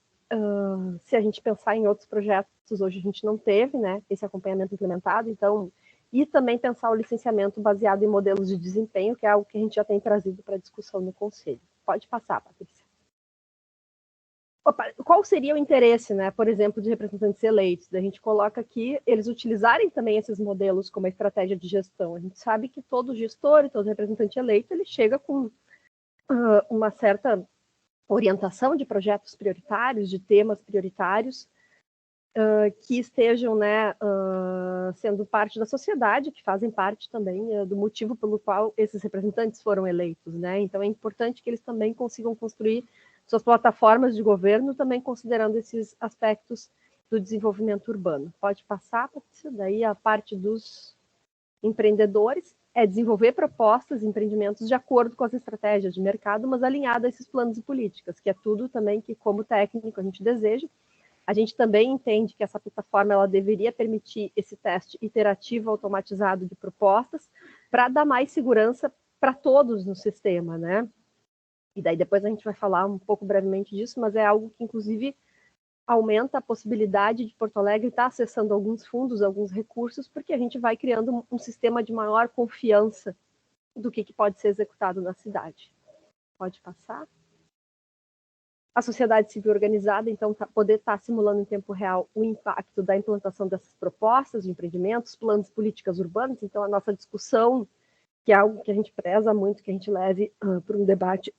Se a gente pensar em outros projetos, hoje a gente não teve, né, esse acompanhamento implementado, então, e também pensar o licenciamento baseado em modelos de desempenho, que é algo que a gente já tem trazido para discussão no Conselho. Pode passar, Patrícia. Qual seria o interesse, né, por exemplo, de representantes eleitos? A gente coloca aqui eles utilizarem também esses modelos como estratégia de gestão. A gente sabe que todo gestor e todo representante eleito ele chega com uma certa orientação de projetos prioritários, de temas prioritários, que estejam, né, sendo parte da sociedade, que fazem parte também do motivo pelo qual esses representantes foram eleitos, né? Então é importante que eles também consigam construir suas plataformas de governo, também considerando esses aspectos do desenvolvimento urbano. Pode passar, Patrícia, daí a parte dos empreendedores é desenvolver propostas, empreendimentos de acordo com as estratégias de mercado, mas alinhado a esses planos e políticas, que é tudo também que, como técnico, a gente deseja. A gente também entende que essa plataforma ela deveria permitir esse teste iterativo automatizado de propostas para dar mais segurança para todos no sistema, né? E daí depois a gente vai falar um pouco brevemente disso, mas é algo que, inclusive, aumenta a possibilidade de Porto Alegre estar acessando alguns fundos, alguns recursos, porque a gente vai criando um sistema de maior confiança do que pode ser executado na cidade. Pode passar. A sociedade civil organizada, então, poder estar simulando em tempo real o impacto da implantação dessas propostas de empreendimentos, planos e políticas urbanas. Então, a nossa discussão, que é algo que a gente preza muito, que a gente leve para um debate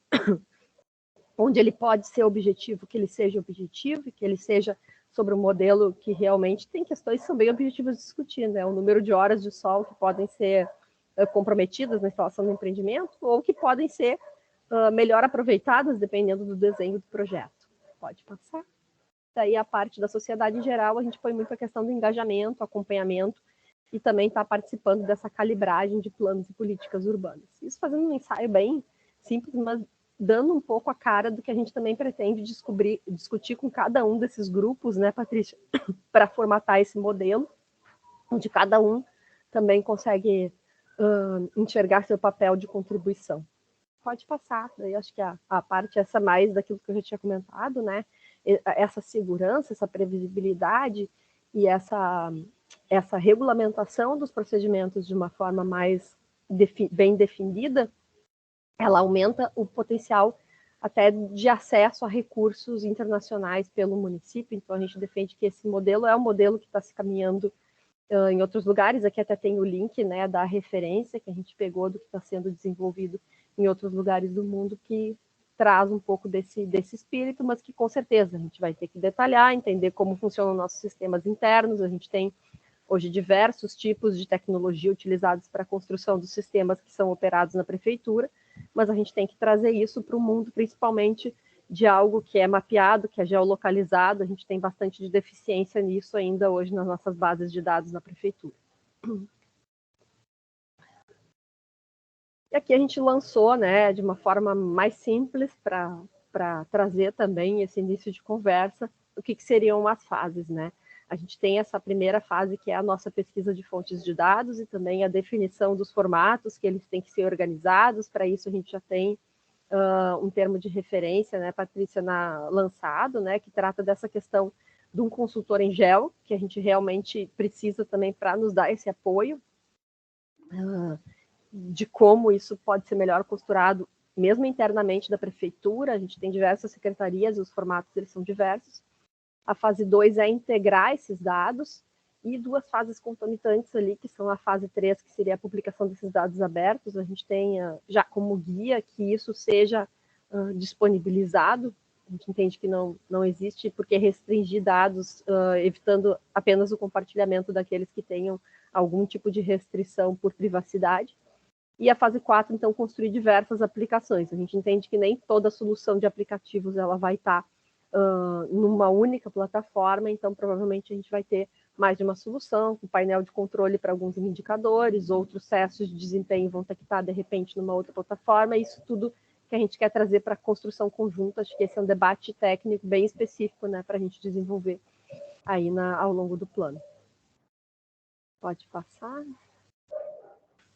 onde ele pode ser objetivo, que ele seja objetivo, e que ele seja sobre um modelo que realmente tem questões que são bem objetivas de discutir, né? O número de horas de sol que podem ser comprometidas na instalação do empreendimento, ou que podem ser melhor aproveitadas, dependendo do desenho do projeto. Pode passar. Daí a parte da sociedade em geral, a gente põe muito a questão do engajamento, acompanhamento, e também está participando dessa calibragem de planos e políticas urbanas. Isso fazendo um ensaio bem simples, mas dando um pouco a cara do que a gente também pretende discutir com cada um desses grupos, né, Patrícia, para formatar esse modelo, onde cada um também consegue enxergar seu papel de contribuição. Pode passar, daí acho que a parte essa mais daquilo que eu já tinha comentado, né, essa segurança, essa previsibilidade e essa regulamentação dos procedimentos de uma forma mais bem definida, ela aumenta o potencial até de acesso a recursos internacionais pelo município. Então, a gente defende que esse modelo é um modelo que está se caminhando em outros lugares. Aqui até tem o link, né, da referência que a gente pegou do que está sendo desenvolvido em outros lugares do mundo, que traz um pouco desse espírito, mas que com certeza a gente vai ter que detalhar, entender como funcionam nossos sistemas internos. A gente tem hoje diversos tipos de tecnologia utilizados para a construção dos sistemas que são operados na prefeitura, mas a gente tem que trazer isso para o mundo, principalmente de algo que é mapeado, que é geolocalizado. A gente tem bastante de deficiência nisso ainda hoje nas nossas bases de dados na prefeitura. E aqui a gente lançou, né, de uma forma mais simples para trazer também esse início de conversa, o que seriam as fases, né? A gente tem essa primeira fase, que é a nossa pesquisa de fontes de dados, e também a definição dos formatos que eles têm que ser organizados. Para isso, a gente já tem um termo de referência, né, Patrícia, lançado, né, que trata dessa questão de um consultor em gel, que a gente realmente precisa também para nos dar esse apoio, de como isso pode ser melhor costurado, mesmo internamente da prefeitura. A gente tem diversas secretarias, e os formatos eles são diversos. A fase 2 é integrar esses dados, e duas fases concomitantes ali, que são a fase 3, que seria a publicação desses dados abertos. A gente tem já como guia que isso seja disponibilizado. A gente entende que não existe por que restringir dados, evitando apenas o compartilhamento daqueles que tenham algum tipo de restrição por privacidade. E a fase 4, então, construir diversas aplicações. A gente entende que nem toda solução de aplicativos ela vai estar numa única plataforma, então provavelmente a gente vai ter mais de uma solução, com painel de controle para alguns indicadores, outros testes de desempenho vão ter que estar, de repente, numa outra plataforma. Isso tudo que a gente quer trazer para a construção conjunta. Acho que esse é um debate técnico bem específico, né, para a gente desenvolver aí ao longo do plano. Pode passar.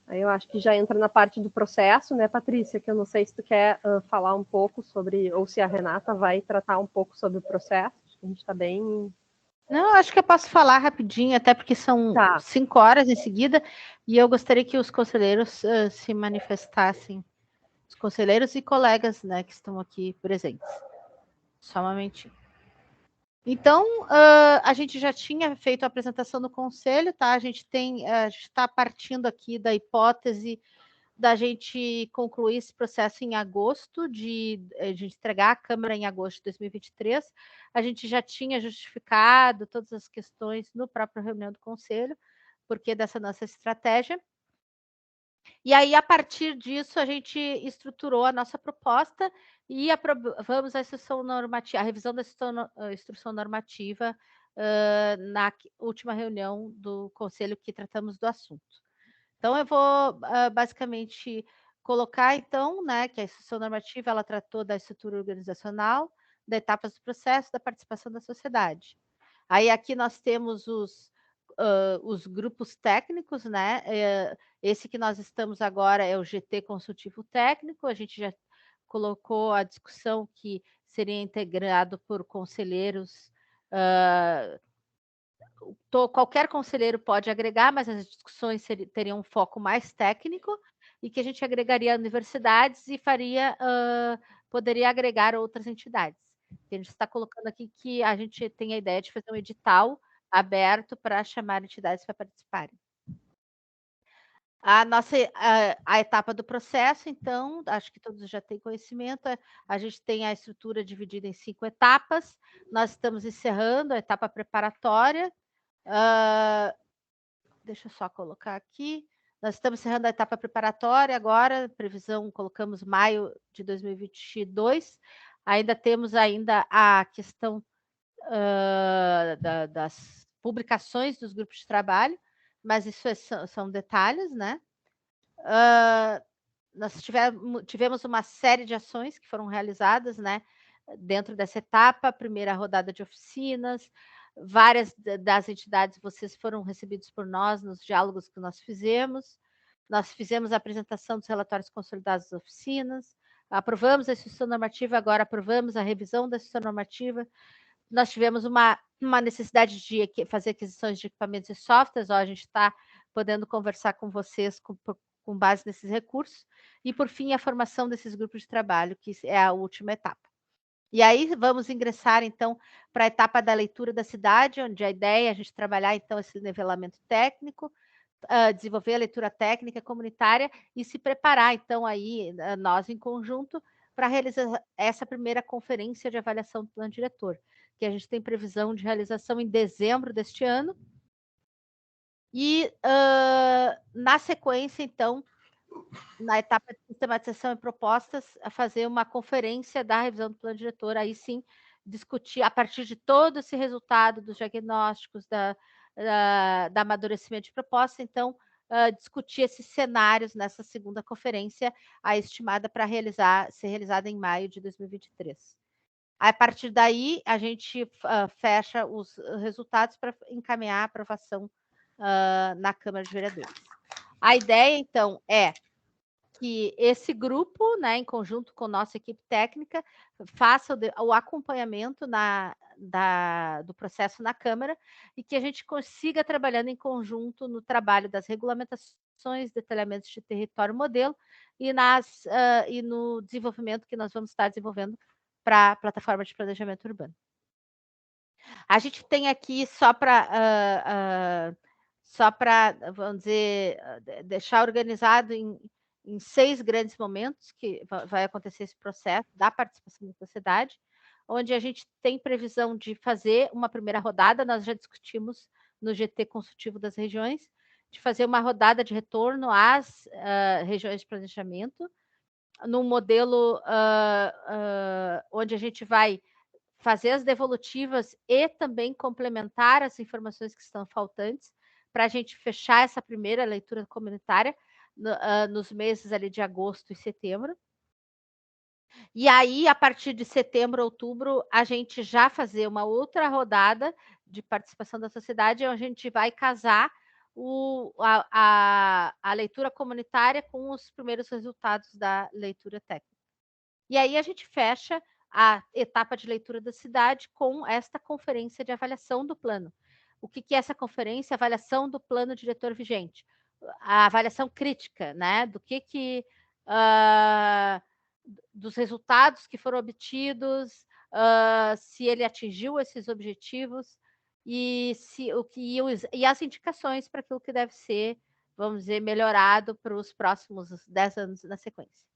Aí eu acho que já entra na parte do processo, né, Patrícia, que eu não sei se tu quer falar um pouco sobre, ou se a Renata vai tratar um pouco sobre o processo. Acho que a gente está bem... Não, acho que eu posso falar rapidinho, até porque são 5 horas em seguida, e eu gostaria que os conselheiros se manifestassem, os conselheiros e colegas, né, que estão aqui presentes. Só um momentinho. Então, a gente já tinha feito a apresentação no conselho, tá? A gente está partindo aqui da hipótese da gente concluir esse processo em agosto, de entregar a Câmara em agosto de 2023. A gente já tinha justificado todas as questões no próprio reunião do Conselho, porque dessa nossa estratégia. E aí, a partir disso, a gente estruturou a nossa proposta e aprovamos a revisão da instrução normativa na última reunião do Conselho que tratamos do assunto. Então, eu vou basicamente colocar, então, né, que a instrução normativa ela tratou da estrutura organizacional, das etapas do processo, da participação da sociedade. Aí, aqui nós temos os grupos técnicos, né? Esse que nós estamos agora é o GT Consultivo Técnico. A gente já colocou a discussão que seria integrado por conselheiros Qualquer conselheiro pode agregar, mas as discussões teriam um foco mais técnico e que a gente agregaria universidades e poderia agregar outras entidades. A gente está colocando aqui que a gente tem a ideia de fazer um edital aberto para chamar entidades para participarem. A etapa do processo, então, acho que todos já têm conhecimento, a gente tem a estrutura dividida em 5 etapas, nós estamos encerrando a etapa preparatória, deixa eu só colocar aqui, nós estamos encerrando a etapa preparatória agora, previsão, colocamos maio de 2022, ainda temos a questão das publicações dos grupos de trabalho, mas isso são detalhes, né? Nós tivemos uma série de ações que foram realizadas, né? Dentro dessa etapa, a primeira rodada de oficinas, várias das entidades, vocês foram recebidos por nós nos diálogos que nós fizemos a apresentação dos relatórios consolidados das oficinas, aprovamos a instrução normativa, agora aprovamos a revisão da instrução normativa, nós tivemos uma necessidade de fazer aquisições de equipamentos e softwares, a gente está podendo conversar com vocês com base nesses recursos, e por fim a formação desses grupos de trabalho, que é a última etapa. E aí vamos ingressar, então, para a etapa da leitura da cidade, onde a ideia é a gente trabalhar, então, esse nivelamento técnico, desenvolver a leitura técnica comunitária e se preparar, então, aí, nós em conjunto, para realizar essa primeira conferência de avaliação do plano diretor, que a gente tem previsão de realização em dezembro deste ano. E, na sequência, então, na etapa de sistematização e propostas, a fazer uma conferência da revisão do plano diretor, aí sim, discutir, a partir de todo esse resultado dos diagnósticos, da amadurecimento de proposta, então, discutir esses cenários nessa segunda conferência, a estimada para ser realizada em maio de 2023. A partir daí, a gente fecha os resultados para encaminhar a aprovação na Câmara de Vereadores. A ideia, então, é que esse grupo, né, em conjunto com nossa equipe técnica, faça o acompanhamento do processo na Câmara e que a gente consiga, trabalhando em conjunto no trabalho das regulamentações, detalhamentos de território modelo e no desenvolvimento que nós vamos estar desenvolvendo para a plataforma de planejamento urbano. A gente tem aqui, só para, vamos dizer, deixar organizado em 6 grandes momentos que vai acontecer esse processo da participação da sociedade, onde a gente tem previsão de fazer uma primeira rodada, nós já discutimos no GT consultivo das regiões, de fazer uma rodada de retorno às regiões de planejamento, num modelo onde a gente vai fazer as devolutivas e também complementar as informações que estão faltantes, para a gente fechar essa primeira leitura comunitária nos meses ali de agosto e setembro. E aí, a partir de setembro, outubro, a gente já fazer uma outra rodada de participação da sociedade, onde a gente vai casar a leitura comunitária com os primeiros resultados da leitura técnica. E aí a gente fecha a etapa de leitura da cidade com esta conferência de avaliação do plano. O que é essa conferência? Avaliação do plano diretor vigente. A avaliação crítica, né? Dos resultados que foram obtidos, se ele atingiu esses objetivos e as indicações para aquilo que deve ser, vamos dizer, melhorado para os próximos 10 anos na sequência.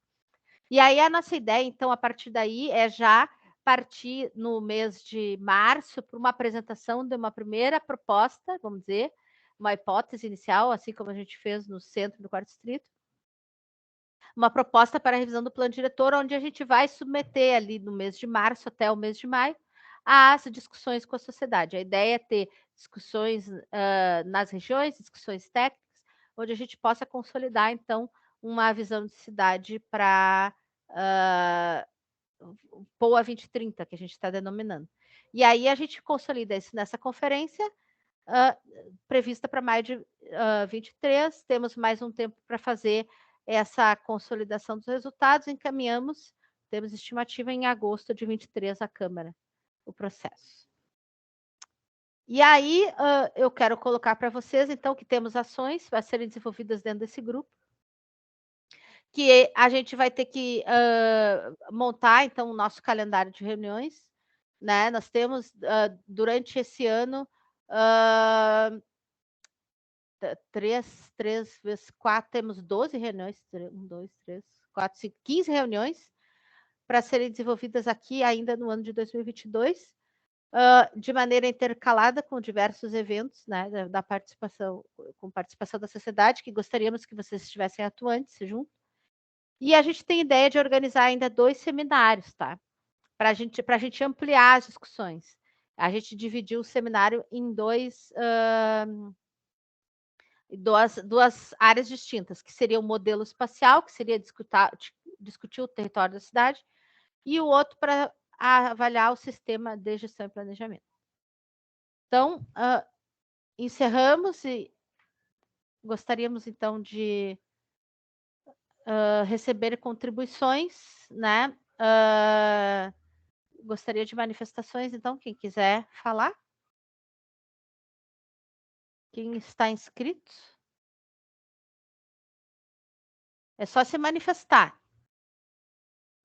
E aí a nossa ideia, então, a partir daí, é já partir no mês de março para uma apresentação de uma primeira proposta, vamos dizer, uma hipótese inicial, assim como a gente fez no centro do 4º Distrito, uma proposta para a revisão do plano diretor, onde a gente vai submeter ali no mês de março até o mês de maio as discussões com a sociedade. A ideia é ter discussões nas regiões, discussões técnicas, onde a gente possa consolidar, então, uma visão de cidade para POA 2030, que a gente está denominando. E aí a gente consolida isso nessa conferência, prevista para maio de 23, temos mais um tempo para fazer essa consolidação dos resultados, encaminhamos, temos estimativa em agosto de 23 à Câmara, o processo. E aí, eu quero colocar para vocês, então, que temos ações a serem desenvolvidas dentro desse grupo, que a gente vai ter que montar, então, o nosso calendário de reuniões, né? Nós temos, durante esse ano, 3 vezes 4, temos 12 reuniões, 1, 2, 3, 4, 5, 15 reuniões para serem desenvolvidas aqui ainda no ano de 2022, de maneira intercalada com diversos eventos, né, da participação, com participação da sociedade, que gostaríamos que vocês estivessem atuantes junto. E a gente tem ideia de organizar ainda 2 seminários, tá? Para a gente ampliar as discussões. A gente dividiu o seminário em duas áreas distintas, que seria o modelo espacial, que seria discutir o território da cidade, e o outro para avaliar o sistema de gestão e planejamento. Então, encerramos e gostaríamos, então, de receber contribuições, né? Gostaria de manifestações, então, quem quiser falar. Quem está inscrito? É só se manifestar.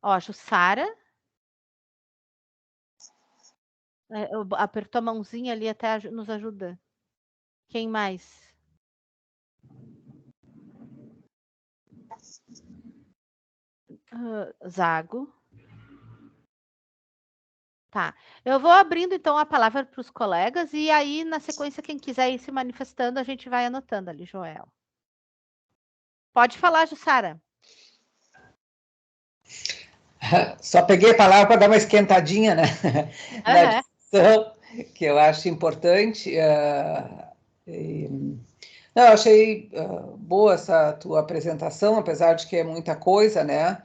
Ó, Jussara. Apertou a mãozinha ali, até nos ajuda. Quem mais? Zago. Tá. Eu vou abrindo, então, a palavra para os colegas e aí, na sequência, quem quiser ir se manifestando, a gente vai anotando ali, Joel. Pode falar, Jussara. Só peguei a palavra para dar uma esquentadinha, né? Na discussão, que eu acho importante. Não, eu achei boa essa tua apresentação, apesar de que é muita coisa, né?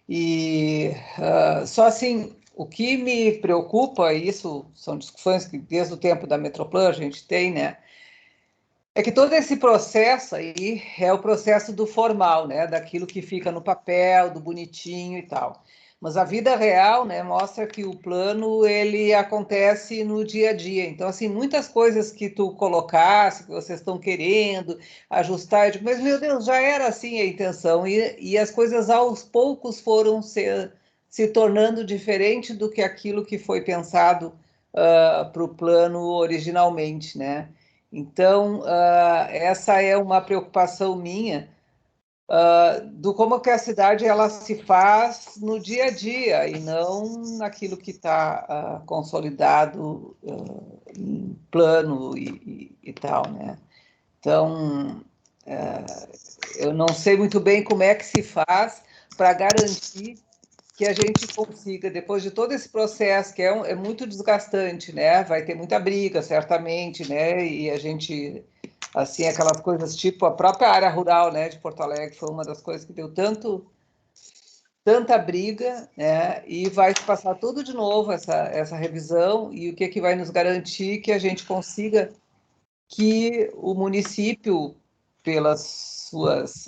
E só assim, o que me preocupa, e isso são discussões que desde o tempo da Metroplan a gente tem, né? É que todo esse processo aí é o processo do formal, né? Daquilo que fica no papel, do bonitinho e tal. Mas a vida real, né, mostra que o plano, ele acontece no dia a dia. Então, assim, muitas coisas que tu colocasse, que vocês estão querendo ajustar, eu digo, mas, meu Deus, já era assim a intenção. E as coisas, aos poucos, foram se tornando diferente do que aquilo que foi pensado para o plano originalmente, né? Então, essa é uma preocupação minha, do como que a cidade ela se faz no dia a dia e não naquilo que está consolidado em plano e tal, né? Então, eu não sei muito bem como é que se faz para garantir que a gente consiga, depois de todo esse processo, que é muito desgastante, né? Vai ter muita briga, certamente, né? E a gente, assim, aquelas coisas tipo a própria área rural, né, de Porto Alegre, foi uma das coisas que deu tanta briga, né? E vai se passar tudo de novo, essa revisão, e o que vai nos garantir que a gente consiga que o município, pelas suas,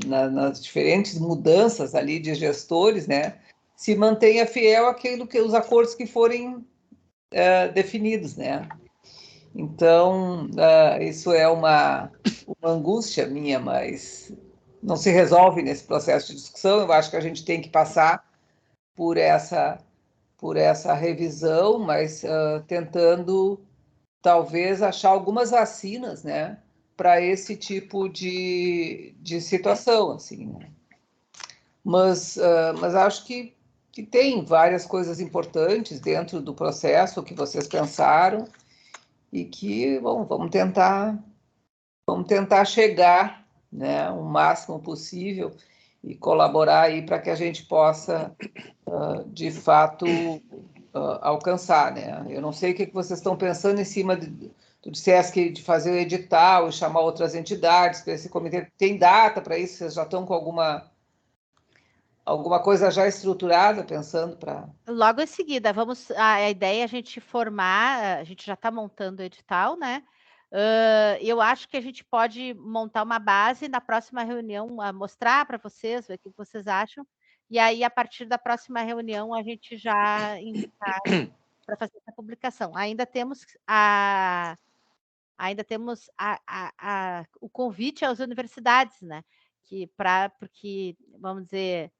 nas diferentes mudanças ali de gestores, né, se mantenha fiel àquilo que os acordos que forem definidos, né. Então, isso é uma angústia minha, mas não se resolve nesse processo de discussão. Eu acho que a gente tem que passar por essa revisão, mas tentando talvez achar algumas vacinas, né, para esse tipo de situação, assim, né? Mas acho que tem várias coisas importantes dentro do processo que vocês pensaram e que, bom, vamos tentar chegar, né, o máximo possível e colaborar aí para que a gente possa, de fato, alcançar, né? Eu não sei o que vocês estão pensando em cima tu disseste de fazer o edital e chamar outras entidades para esse comitê. Tem data para isso? Vocês já estão com alguma coisa já estruturada, pensando para... Logo em seguida, a ideia é a gente formar, a gente já está montando o edital, né? Eu acho que a gente pode montar uma base na próxima reunião, mostrar para vocês, ver o que vocês acham, e aí, a partir da próxima reunião, a gente já indicar para fazer essa publicação. Ainda temos o convite às universidades, né? Porque, vamos dizer,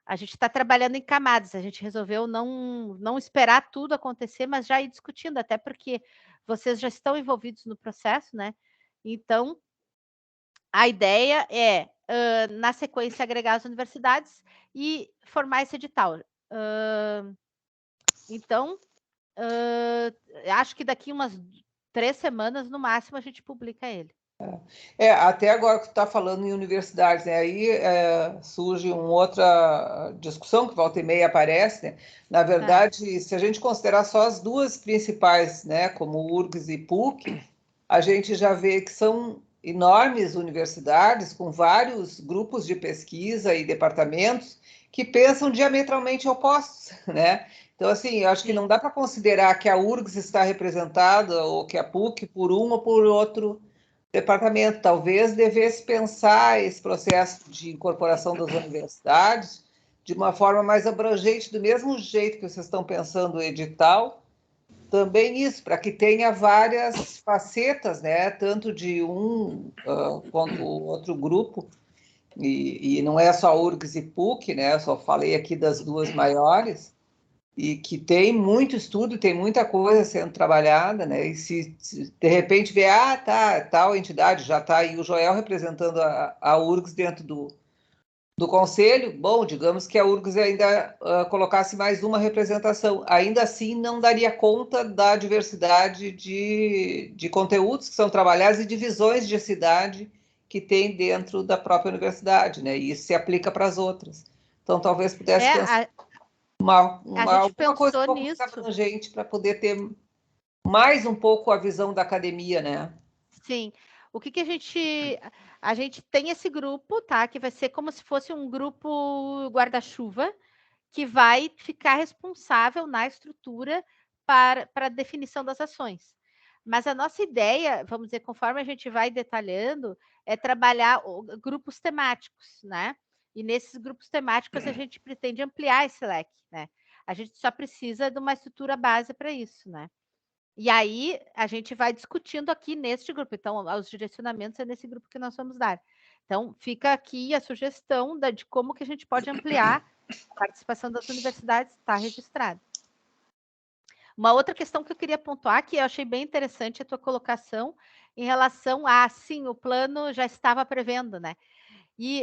a gente está trabalhando em camadas, a gente resolveu não esperar tudo acontecer, mas já ir discutindo, até porque vocês já estão envolvidos no processo, né? Então, a ideia é, na sequência, agregar as universidades e formar esse edital. Então, acho que daqui umas 3 semanas, no máximo, a gente publica ele. Até agora que tu está falando em universidades, né? Aí surge uma outra discussão que volta e meia aparece, né? Na verdade, se a gente considerar só as duas principais, né, como URGS e PUC, a gente já vê que são enormes universidades com vários grupos de pesquisa e departamentos que pensam diametralmente opostos, né? Então, assim, eu acho que não dá para considerar que a URGS está representada ou que a PUC por um ou por outro departamento. Talvez devesse pensar esse processo de incorporação das universidades de uma forma mais abrangente, do mesmo jeito que vocês estão pensando o edital, também isso, para que tenha várias facetas, né? Tanto de um quanto o outro grupo, e não é só URGS e PUC, né? Eu só falei aqui das duas maiores, e que tem muito estudo, tem muita coisa sendo trabalhada, né? E se de repente vê, tá, tal entidade já está aí, o Joel representando a URGS dentro do conselho, bom, digamos que a URGS ainda colocasse mais uma representação, ainda assim não daria conta da diversidade de conteúdos que são trabalhados e de visões de cidade que tem dentro da própria universidade, né? E isso se aplica para as outras. Então, talvez pudesse pensar alguma coisa um pouco mais abrangente para poder ter mais um pouco a visão da academia, né? Sim. O que a gente tem esse grupo, tá? Que vai ser como se fosse um grupo guarda-chuva que vai ficar responsável na estrutura para a definição das ações. Mas a nossa ideia, vamos dizer, conforme a gente vai detalhando, é trabalhar grupos temáticos, né? E nesses grupos temáticos a gente pretende ampliar esse leque, né? A gente só precisa de uma estrutura base para isso, né? E aí a gente vai discutindo aqui neste grupo. Então, os direcionamentos é nesse grupo que nós vamos dar. Então, fica aqui a sugestão de como que a gente pode ampliar a participação das universidades, está registrado. Uma outra questão que eu queria pontuar, que eu achei bem interessante a tua colocação em relação a, sim, o plano já estava prevendo, né?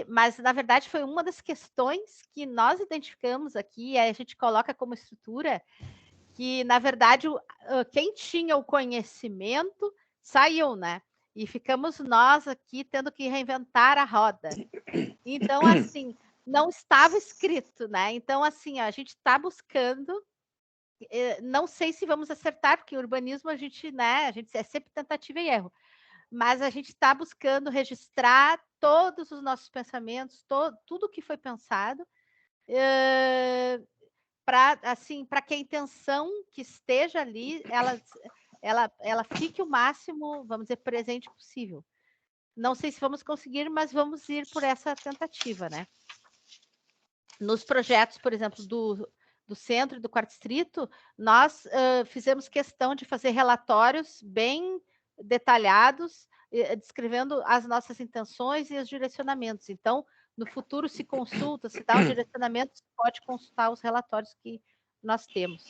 Mas, na verdade, foi uma das questões que nós identificamos aqui, a gente coloca como estrutura, que, na verdade, quem tinha o conhecimento saiu, né? E ficamos nós aqui tendo que reinventar a roda. Então, assim, não estava escrito, né? Então, assim, a gente está buscando, não sei se vamos acertar, porque o urbanismo a gente, né, é sempre tentativa e erro, mas a gente está buscando registrar todos os nossos pensamentos, tudo que foi pensado, para que a intenção que esteja ali, ela fique o máximo, vamos dizer, presente possível. Não sei se vamos conseguir, mas vamos ir por essa tentativa, né? Nos projetos, por exemplo, do centro e do quarto distrito, nós fizemos questão de fazer relatórios bem detalhados, descrevendo as nossas intenções e os direcionamentos. Então, no futuro, se consulta, se dá um direcionamento, se pode consultar os relatórios que nós temos.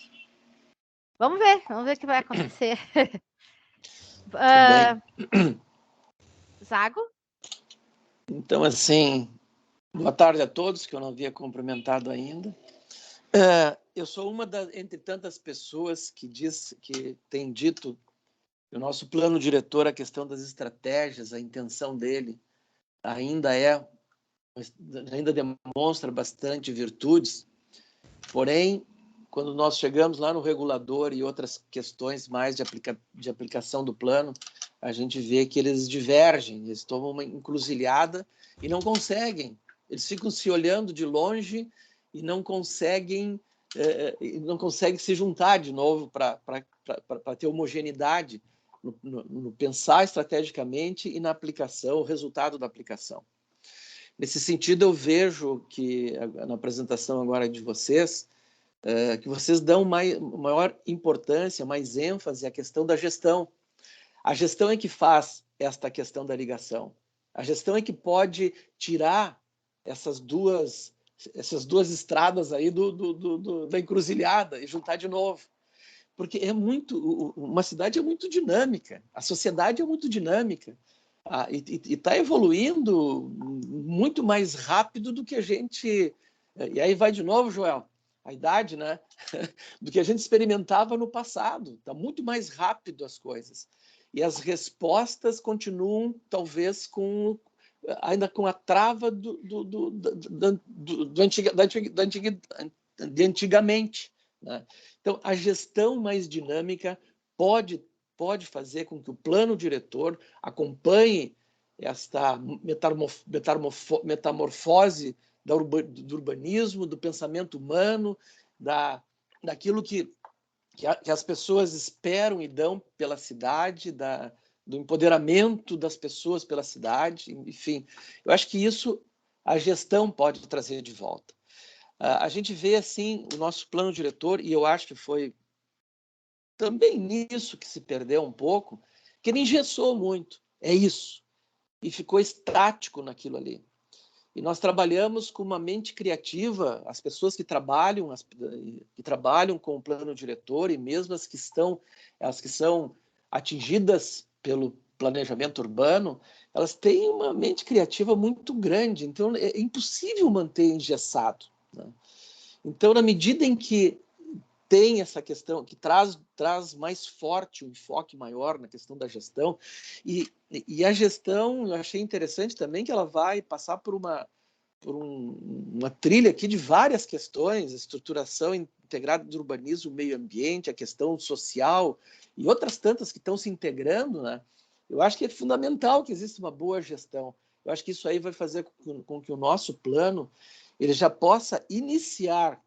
Vamos ver o que vai acontecer. Zago? Então, assim, boa tarde a todos, que eu não havia cumprimentado ainda. Eu sou uma entre tantas pessoas que tem dito que o nosso plano diretor, a questão das estratégias, a intenção dele ainda demonstra bastante virtudes, porém, quando nós chegamos lá no regulador e outras questões mais de aplicação do plano, a gente vê que eles divergem, eles tomam uma encruzilhada e não conseguem. Eles ficam se olhando de longe e não conseguem se juntar de novo para ter homogeneidade no pensar estrategicamente e na aplicação, o resultado da aplicação. Nesse sentido, eu vejo que, na apresentação agora de vocês, que vocês dão maior importância, mais ênfase à questão da gestão. A gestão é que faz esta questão da ligação. A gestão é que pode tirar essas duas estradas aí da encruzilhada e juntar de novo. Porque uma cidade é muito dinâmica, a sociedade é muito dinâmica, e está evoluindo muito mais rápido do que a gente... E aí vai de novo, Joel, a idade, né? Do que a gente experimentava no passado. Está muito mais rápido as coisas. E as respostas continuam, talvez, ainda com a trava de antigamente, né? Então, a gestão mais dinâmica pode fazer com que o plano diretor acompanhe esta metamorfose do urbanismo, do pensamento humano, daquilo que as pessoas esperam e dão pela cidade, do empoderamento das pessoas pela cidade, enfim. Eu acho que isso a gestão pode trazer de volta. A gente vê, assim, o nosso plano diretor, e eu acho que foi também nisso que se perdeu um pouco, que ele engessou muito, é isso, e ficou estático naquilo ali. E nós trabalhamos com uma mente criativa, as pessoas que trabalham com o plano diretor, e mesmo as que são atingidas pelo planejamento urbano, elas têm uma mente criativa muito grande, então é impossível manter engessado, né? Então, na medida em que tem essa questão, que traz mais forte um enfoque maior na questão da gestão, e a gestão, eu achei interessante também que ela vai passar por uma trilha aqui de várias questões, a estruturação integrada do urbanismo, meio ambiente, a questão social e outras tantas que estão se integrando, né? Eu acho que é fundamental que exista uma boa gestão. Eu acho que isso aí vai fazer com que o nosso plano ele já possa iniciar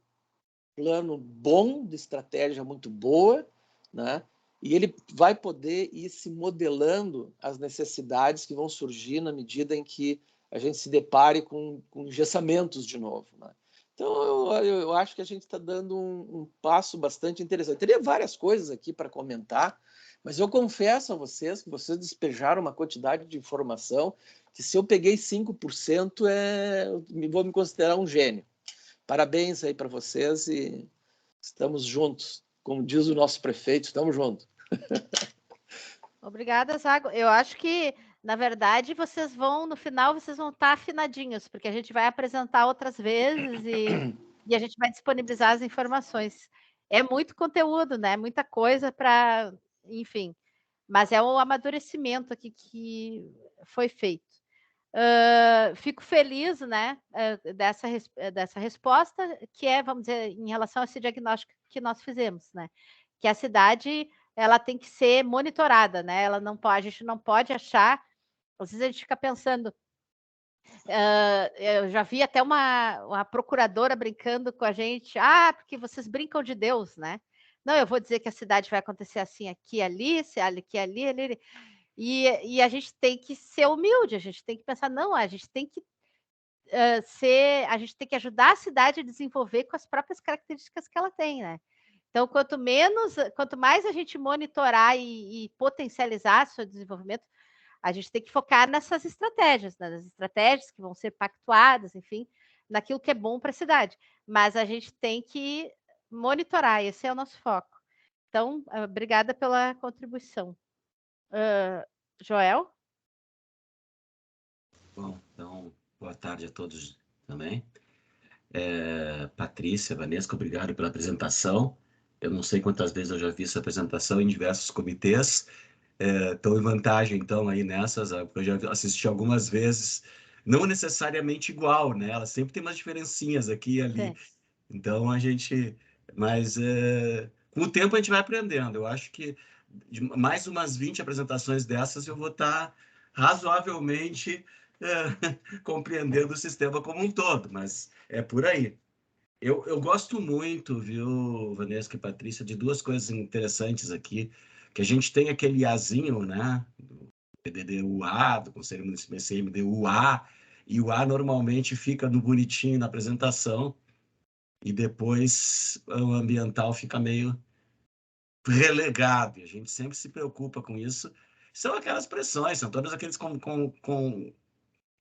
plano bom, de estratégia muito boa, né? E ele vai poder ir se modelando as necessidades que vão surgir na medida em que a gente se depare com engessamentos de novo, né? Então, eu acho que a gente está dando um passo bastante interessante. Teria várias coisas aqui para comentar, mas eu confesso a vocês que vocês despejaram uma quantidade de informação que, se eu peguei 5%, vou me considerar um gênio. Parabéns aí para vocês e estamos juntos. Como diz o nosso prefeito, estamos juntos. Obrigada, Zago. Eu acho que, na verdade, no final, vocês vão estar afinadinhos, porque a gente vai apresentar outras vezes e a gente vai disponibilizar as informações. É muito conteúdo, né? Muita coisa para, enfim. Mas é o amadurecimento aqui que foi feito. Fico feliz, né, dessa resposta, que é, vamos dizer, em relação a esse diagnóstico que nós fizemos, né? Que a cidade ela tem que ser monitorada, né? A gente não pode achar, às vezes a gente fica pensando, eu já vi até uma procuradora brincando com a gente, porque vocês brincam de Deus, né? Não, eu vou dizer que a cidade vai acontecer assim, aqui, ali, aqui, ali. E a gente tem que ser humilde, a gente tem que pensar, não, a gente tem que a gente tem que ajudar a cidade a desenvolver com as próprias características que ela tem, né? Então, quanto mais a gente monitorar e potencializar seu desenvolvimento, a gente tem que focar nessas estratégias, né? Nas estratégias que vão ser pactuadas, enfim, naquilo que é bom para a cidade. Mas a gente tem que monitorar, esse é o nosso foco. Então, obrigada pela contribuição. Joel? Bom, então, boa tarde a todos também. Patrícia, Vanessa, obrigado pela apresentação. Eu não sei quantas vezes eu já vi essa apresentação em diversos comitês. Estou em vantagem, então, aí nessas. Eu já assisti algumas vezes, não necessariamente igual, né? Ela sempre tem umas diferencinhas aqui e ali. Sim. Então, mas com o tempo a gente vai aprendendo. Eu acho que de mais umas 20 apresentações dessas eu vou estar razoavelmente compreendendo o sistema como um todo, mas é por aí. Eu gosto muito, viu, Vanessa e Patrícia, de duas coisas interessantes aqui, que a gente tem aquele Azinho, né, do PDD-UA, do Conselho Municipal CMD-UA, e o A normalmente fica no bonitinho na apresentação, e depois o ambiental fica meio relegado, e a gente sempre se preocupa com isso. São aquelas pressões, são todas aqueles com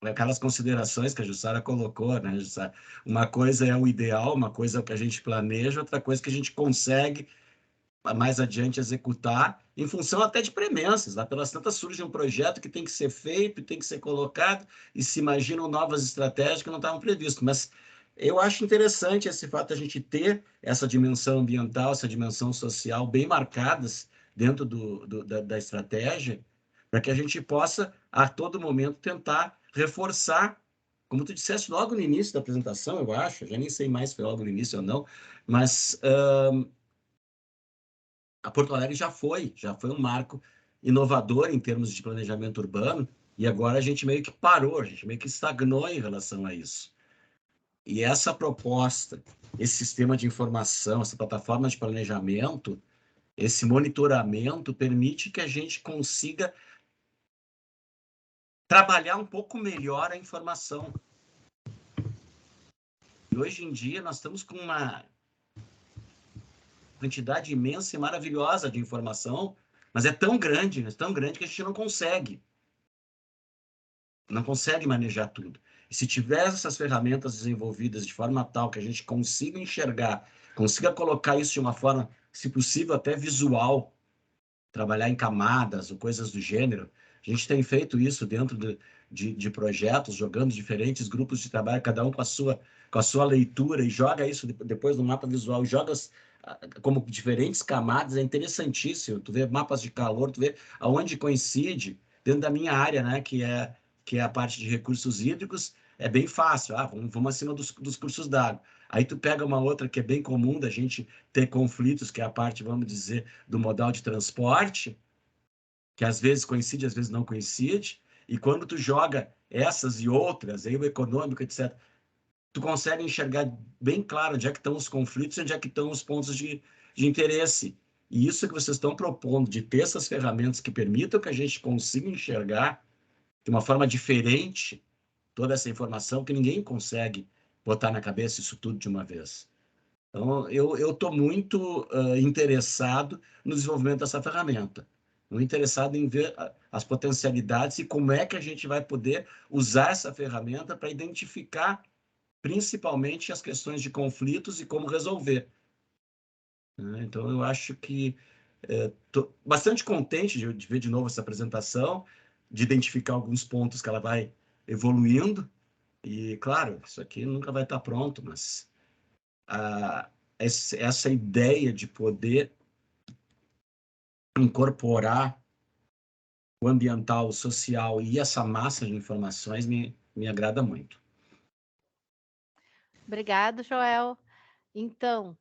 aquelas considerações que a Jussara colocou, né, Jussara? Uma coisa é o ideal, uma coisa é o que a gente planeja, outra coisa que a gente consegue mais adiante executar, em função até de premências. Lá pelas tantas surge um projeto que tem que ser feito, tem que ser colocado, e se imaginam novas estratégias que não estavam previstas. Mas eu acho interessante esse fato de a gente ter essa dimensão ambiental, essa dimensão social bem marcadas dentro da estratégia, para que a gente possa, a todo momento, tentar reforçar, como tu disseste logo no início da apresentação, eu acho, já nem sei mais se foi logo no início ou não, mas a Porto Alegre já foi um marco inovador em termos de planejamento urbano, e agora a gente meio que parou, a gente meio que estagnou em relação a isso. E essa proposta, esse sistema de informação, essa plataforma de planejamento, esse monitoramento permite que a gente consiga trabalhar um pouco melhor a informação. E hoje em dia nós estamos com uma quantidade imensa e maravilhosa de informação, mas é tão grande que a gente não consegue manejar tudo. E se tiver essas ferramentas desenvolvidas de forma tal que a gente consiga enxergar, consiga colocar isso de uma forma, se possível, até visual, trabalhar em camadas ou coisas do gênero, a gente tem feito isso dentro de projetos, jogando diferentes grupos de trabalho, cada um com a sua leitura, e joga isso depois no mapa visual, e joga como diferentes camadas, é interessantíssimo. Tu vê mapas de calor, tu vê aonde coincide, dentro da minha área, né, que é a parte de recursos hídricos, é bem fácil. Vamos acima dos cursos d'água. Aí tu pega uma outra que é bem comum da gente ter conflitos, que é a parte, vamos dizer, do modal de transporte, que às vezes coincide, às vezes não coincide, e quando tu joga essas e outras, aí o econômico, etc., tu consegue enxergar bem claro onde é que estão os conflitos, onde é que estão os pontos de interesse. E isso que vocês estão propondo, de ter essas ferramentas que permitam que a gente consiga enxergar de uma forma diferente toda essa informação, que ninguém consegue botar na cabeça isso tudo de uma vez. Então, eu estou muito interessado no desenvolvimento dessa ferramenta, muito interessado em ver as potencialidades e como é que a gente vai poder usar essa ferramenta para identificar principalmente as questões de conflitos e como resolver. Então, eu acho que estou bastante contente de ver de novo essa apresentação, de identificar alguns pontos que ela vai evoluindo, e, claro, isso aqui nunca vai estar pronto, mas essa ideia de poder incorporar o ambiental, o social e essa massa de informações me agrada muito. Obrigado, Joel. Então,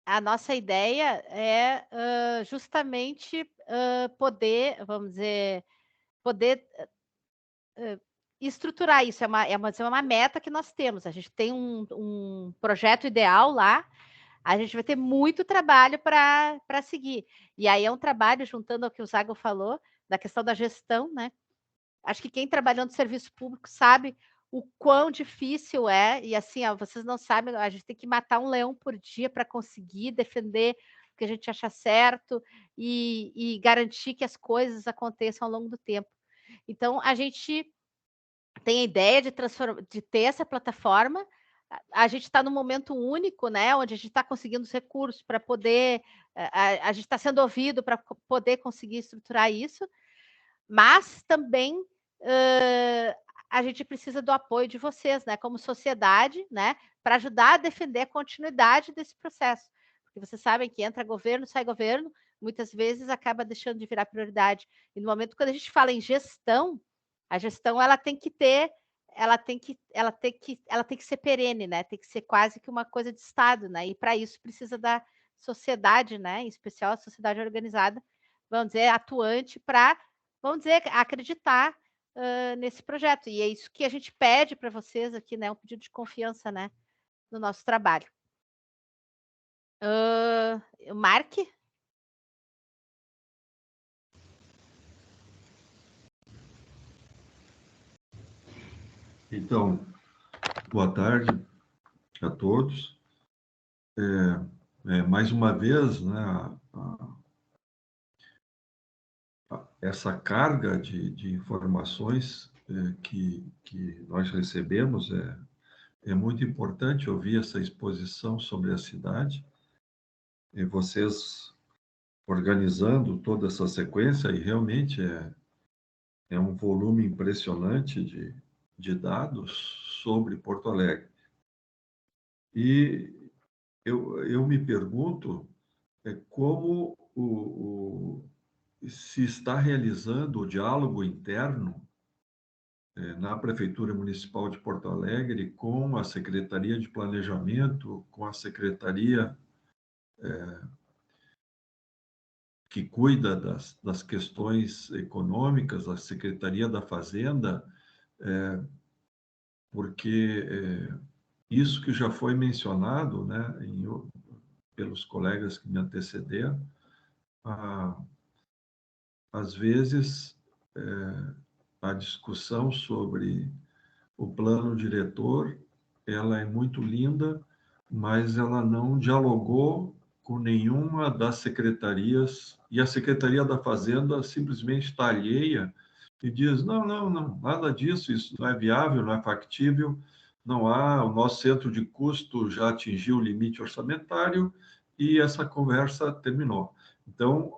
a nossa ideia é justamente poder, vamos dizer, poder estruturar isso. É uma meta que nós temos. A gente tem um projeto ideal lá, a gente vai ter muito trabalho para seguir. E aí é um trabalho, juntando ao que o Zago falou, da questão da gestão, né? Acho que quem trabalhou no serviço público sabe o quão difícil é, e assim, ó, vocês não sabem, a gente tem que matar um leão por dia para conseguir defender o que a gente acha certo e garantir que as coisas aconteçam ao longo do tempo. Então, a gente tem a ideia de ter essa plataforma. A gente está num momento único, né, onde a gente está conseguindo os recursos para poder, a gente está sendo ouvido para poder conseguir estruturar isso, mas também a gente precisa do apoio de vocês, né, como sociedade, né, para ajudar a defender a continuidade desse processo. Porque vocês sabem que entra governo, sai governo, muitas vezes acaba deixando de virar prioridade. E no momento quando a gente fala em gestão, a gestão ela tem que ter, ela tem que ser perene, né? Tem que ser quase que uma coisa de Estado, né? E para isso precisa da sociedade, né? Em especial a sociedade organizada, vamos dizer, atuante para, vamos dizer, acreditar nesse projeto. E é isso que a gente pede para vocês aqui, né? Um pedido de confiança, né? No nosso trabalho. Mark? Então, boa tarde. a todos. Mais uma vez, né, essa carga de informações que nós recebemos é muito importante ouvir essa exposição sobre a cidade, e vocês organizando toda essa sequência, e realmente é um volume impressionante de dados sobre Porto Alegre. E eu me pergunto como se está realizando o diálogo interno na Prefeitura Municipal de Porto Alegre com a Secretaria de Planejamento, com a Secretaria que cuida das questões econômicas, a Secretaria da Fazenda, porque isso que já foi mencionado, né, pelos colegas que me antecederam, às vezes a discussão sobre o plano diretor, ela é muito linda, mas ela não dialogou com nenhuma das secretarias, e a Secretaria da Fazenda simplesmente está alheia e diz, não, nada disso, isso não é viável, não é factível, não há, o nosso centro de custo já atingiu o limite orçamentário e essa conversa terminou. Então,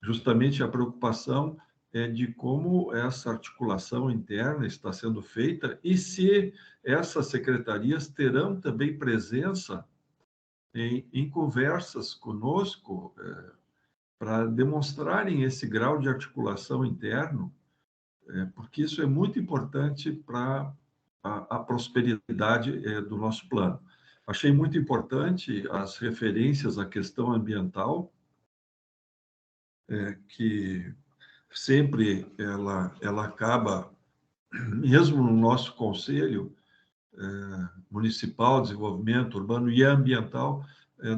justamente a preocupação é de como essa articulação interna está sendo feita e se essas secretarias terão também presença em conversas conosco para demonstrarem esse grau de articulação interno, porque isso é muito importante para a prosperidade do nosso plano. Achei muito importante as referências à questão ambiental, que sempre ela acaba, mesmo no nosso Conselho Municipal de Desenvolvimento Urbano e Ambiental,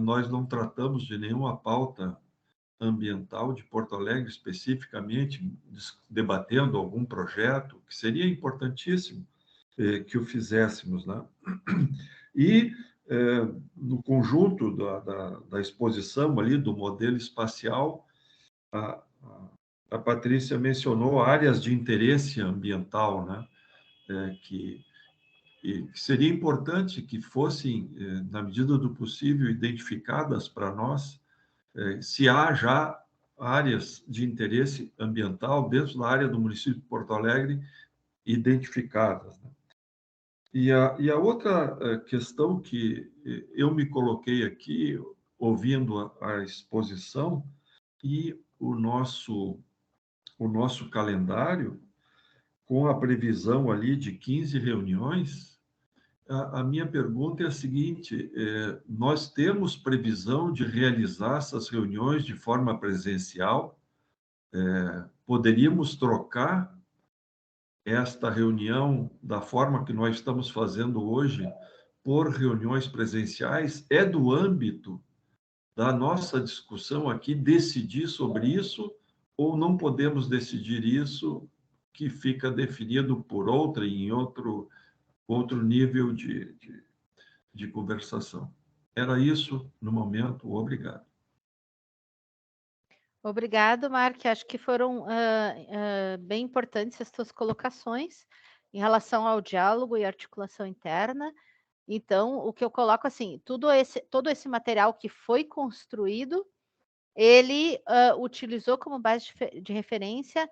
nós não tratamos de nenhuma pauta ambiental de Porto Alegre, especificamente, debatendo algum projeto, que seria importantíssimo que o fizéssemos, né? E, no conjunto da exposição ali, do modelo espacial, a Patrícia mencionou áreas de interesse ambiental, né? Que seria importante que fossem, na medida do possível, identificadas para nós, se há já áreas de interesse ambiental dentro da área do município de Porto Alegre identificadas, né? E a outra questão que eu me coloquei aqui, ouvindo a exposição e o nosso calendário, com a previsão ali de 15 reuniões, a minha pergunta é a seguinte: nós temos previsão de realizar essas reuniões de forma presencial? Poderíamos trocar esta reunião da forma que nós estamos fazendo hoje por reuniões presenciais? É do âmbito da nossa discussão aqui decidir sobre isso, ou não podemos decidir isso, que fica definido por outra, em outro nível de conversação? Era isso no momento. Obrigado. Obrigado, Mark. Acho que foram bem importantes as tuas colocações em relação ao diálogo e articulação interna. Então, o que eu coloco assim, todo esse material que foi construído, ele utilizou como base de referência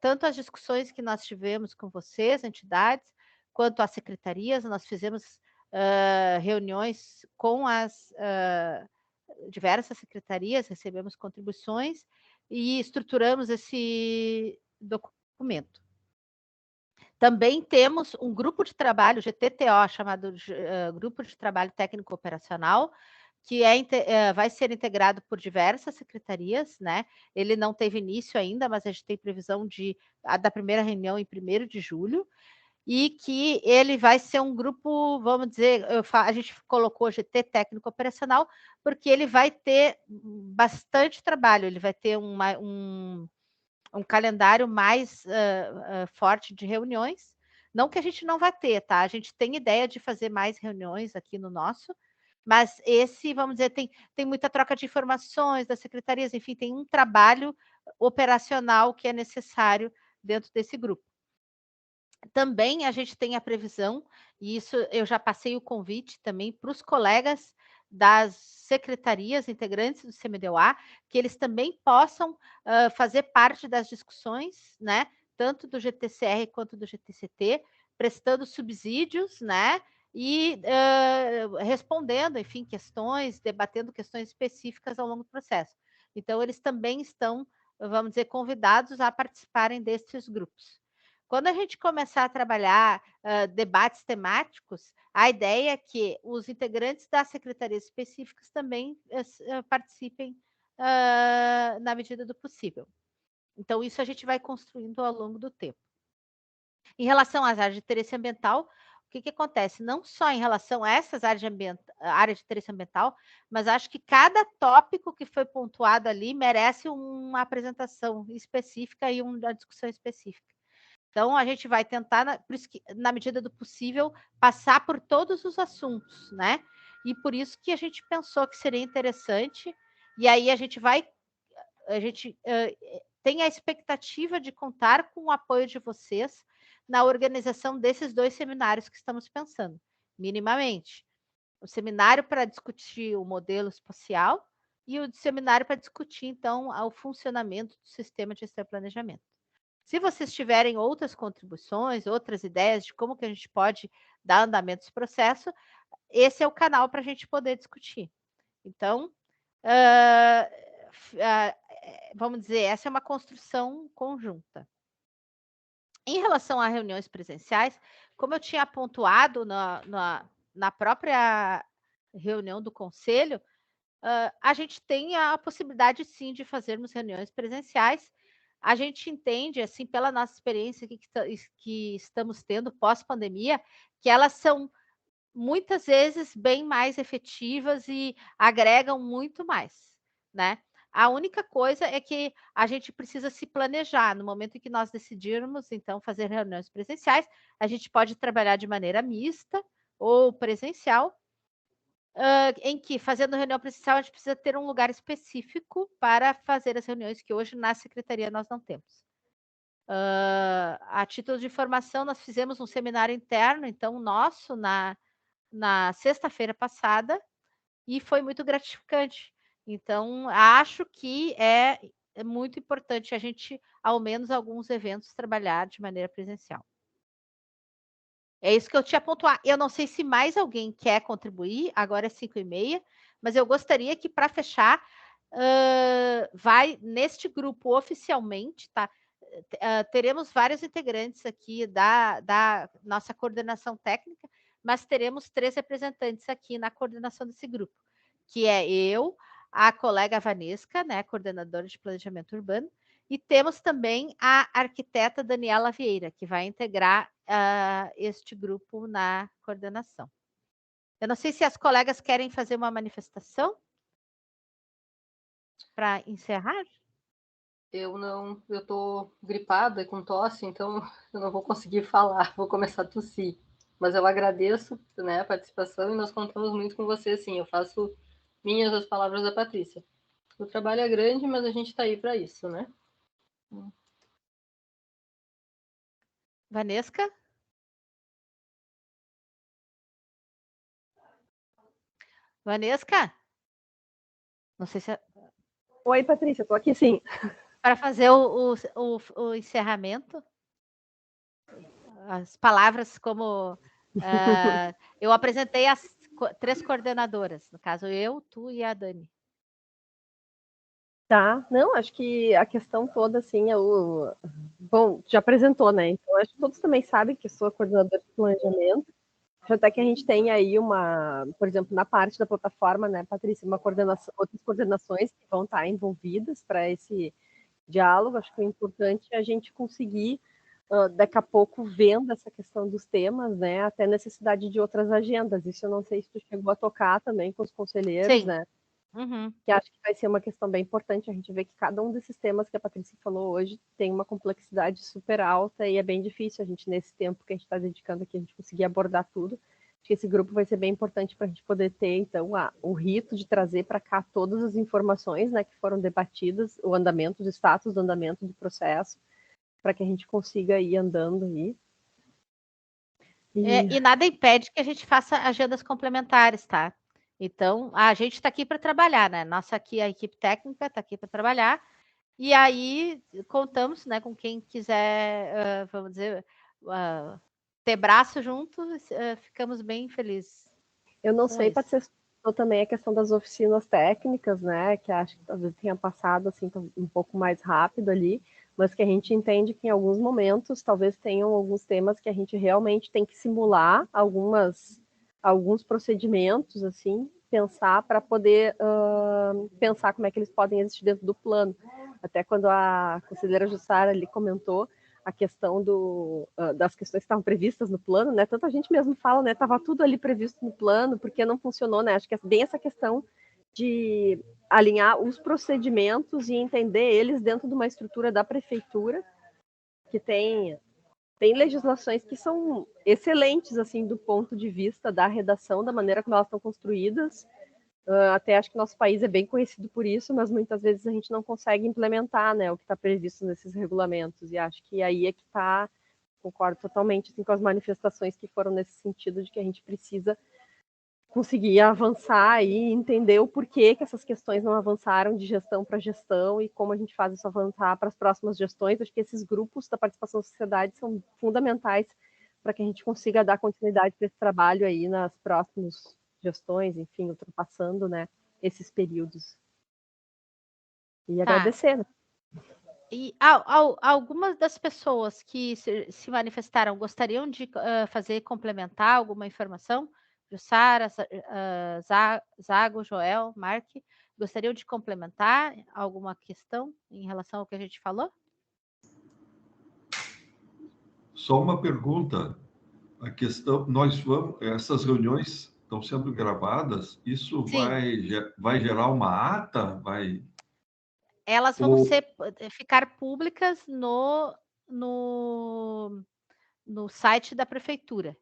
tanto as discussões que nós tivemos com vocês, entidades, quanto as secretarias. Nós fizemos reuniões com as diversas secretarias, recebemos contribuições e estruturamos esse documento. Também temos um grupo de trabalho, GTTO, chamado Grupo de Trabalho Técnico Operacional, que vai ser integrado por diversas secretarias, né? Ele não teve início ainda, mas a gente tem previsão da primeira reunião em 1º de julho, e que ele vai ser um grupo, vamos dizer, a gente colocou GT Técnico Operacional, porque ele vai ter bastante trabalho, ele vai ter um calendário mais forte de reuniões, Não que a gente não vai ter, tá? A gente tem ideia de fazer mais reuniões aqui no nosso, mas esse, vamos dizer, tem muita troca de informações das secretarias, enfim, tem um trabalho operacional que é necessário dentro desse grupo. Também a gente tem a previsão, e isso eu já passei o convite também para os colegas das secretarias integrantes do CMDOA, que eles também possam fazer parte das discussões, né, tanto do GTCR quanto do GTCT, prestando subsídios, né, e respondendo, enfim, questões, debatendo questões específicas ao longo do processo. Então, eles também estão, vamos dizer, convidados a participarem desses grupos. Quando a gente começar a trabalhar debates temáticos, a ideia é que os integrantes das secretarias específicas também participem na medida do possível. Então, isso a gente vai construindo ao longo do tempo. Em relação às áreas de interesse ambiental, o que acontece? Não só em relação a essas áreas de interesse ambiental, mas acho que cada tópico que foi pontuado ali merece uma apresentação específica e uma discussão específica. Então, a gente vai tentar, por isso que, na medida do possível, passar por todos os assuntos, né? E por isso que a gente pensou que seria interessante, e aí a gente tem a expectativa de contar com o apoio de vocês na organização desses 2 seminários que estamos pensando, minimamente. O seminário para discutir o modelo espacial e o seminário para discutir, então, o funcionamento do sistema de gestão e planejamento. Se vocês tiverem outras contribuições, outras ideias de como que a gente pode dar andamento a esse processo, esse é o canal para a gente poder discutir. Então, vamos dizer, essa é uma construção conjunta. Em relação a reuniões presenciais, como eu tinha pontuado na própria reunião do conselho, a gente tem a possibilidade, sim, de fazermos reuniões presenciais. A gente entende, assim, pela nossa experiência que estamos tendo pós-pandemia, que elas são, muitas vezes, bem mais efetivas e agregam muito mais, né? A única coisa é que a gente precisa se planejar. No momento em que nós decidirmos, então, fazer reuniões presenciais, a gente pode trabalhar de maneira mista ou presencial, em que, fazendo reunião presencial, a gente precisa ter um lugar específico para fazer as reuniões que hoje na secretaria nós não temos. A título de informação, nós fizemos um seminário interno, então, nosso, na sexta-feira passada, e foi muito gratificante. Então, acho que é muito importante a gente, ao menos alguns eventos, trabalhar de maneira presencial. É isso que eu tinha pontuado. Eu não sei se mais alguém quer contribuir, agora é 5h30, mas eu gostaria que, para fechar, vai neste grupo oficialmente, tá? Teremos vários integrantes aqui da nossa coordenação técnica, mas teremos 3 representantes aqui na coordenação desse grupo, que é eu, a colega Vanesca, né, coordenadora de planejamento urbano, e temos também a arquiteta Daniela Vieira, que vai integrar este grupo na coordenação. Eu não sei se as colegas querem fazer uma manifestação para encerrar. Eu não, eu estou gripada com tosse, então eu não vou conseguir falar, vou começar a tossir. Mas eu agradeço, né, a participação e nós contamos muito com você, sim. Eu faço minhas as palavras da Patrícia. O trabalho é grande, mas a gente está aí para isso, né? Vanesca? Vanesca? Não sei se... Oi, Patrícia, estou aqui sim. Para fazer o encerramento, as palavras como... eu apresentei as 3 coordenadoras, no caso eu, tu e a Dani. Tá, não, acho que a questão toda, assim, bom, já apresentou, né? Então, acho que todos também sabem que eu sou coordenadora de planejamento. Até que a gente tem aí por exemplo, na parte da plataforma, né, Patrícia, outras coordenações que vão estar envolvidas para esse diálogo. Acho que é importante a gente conseguir, daqui a pouco, vendo essa questão dos temas, né, até necessidade de outras agendas. Isso eu não sei se tu chegou a tocar também com os conselheiros, Sim. né? Uhum. que acho que vai ser uma questão bem importante. A gente vê que cada um desses temas que a Patrícia falou hoje tem uma complexidade super alta e é bem difícil a gente, nesse tempo que a gente está dedicando aqui, a gente conseguir abordar tudo. Acho que esse grupo vai ser bem importante para a gente poder ter, então, o rito de trazer para cá todas as informações, né, que foram debatidas, o andamento, o status do andamento do processo, para que a gente consiga ir andando aí. E nada impede que a gente faça agendas complementares, tá? Então, a gente está aqui para trabalhar, né? Nossa aqui, a equipe técnica está aqui para trabalhar. E aí, contamos, né, com quem quiser, vamos dizer, ter braço junto, ficamos bem felizes. Eu não com sei, isso. Patrícia, também a questão das oficinas técnicas, né, que acho que talvez tenha passado assim um pouco mais rápido ali, mas que a gente entende que em alguns momentos talvez tenham alguns temas que a gente realmente tem que simular alguns procedimentos, assim, pensar para poder pensar como é que eles podem existir dentro do plano. Até quando a conselheira Jussara ali comentou a questão das questões que estavam previstas no plano, né? Tanta gente mesmo fala, né? Estava tudo ali previsto no plano, porque não funcionou, né? Acho que é bem essa questão de alinhar os procedimentos e entender eles dentro de uma estrutura da prefeitura, que tem legislações que são excelentes, assim, do ponto de vista da redação, da maneira como elas estão construídas. Até acho que nosso país é bem conhecido por isso, mas muitas vezes a gente não consegue implementar, né, o que está previsto nesses regulamentos. E acho que aí é que está, concordo totalmente assim, com as manifestações que foram nesse sentido de que a gente precisa conseguir avançar e entender o porquê que essas questões não avançaram de gestão para gestão e como a gente faz isso avançar para as próximas gestões. Acho que esses grupos da participação da sociedade são fundamentais para que a gente consiga dar continuidade para esse trabalho aí nas próximas gestões, enfim, ultrapassando, né, esses períodos. E agradecer, né? E algumas das pessoas que se manifestaram gostariam de fazer complementar alguma informação? Jussara, Zago, Joel, Mark, gostariam de complementar alguma questão em relação ao que a gente falou? Só uma pergunta. A questão, essas reuniões estão sendo gravadas, isso vai gerar uma ata? Elas vão ficar públicas no site da prefeitura.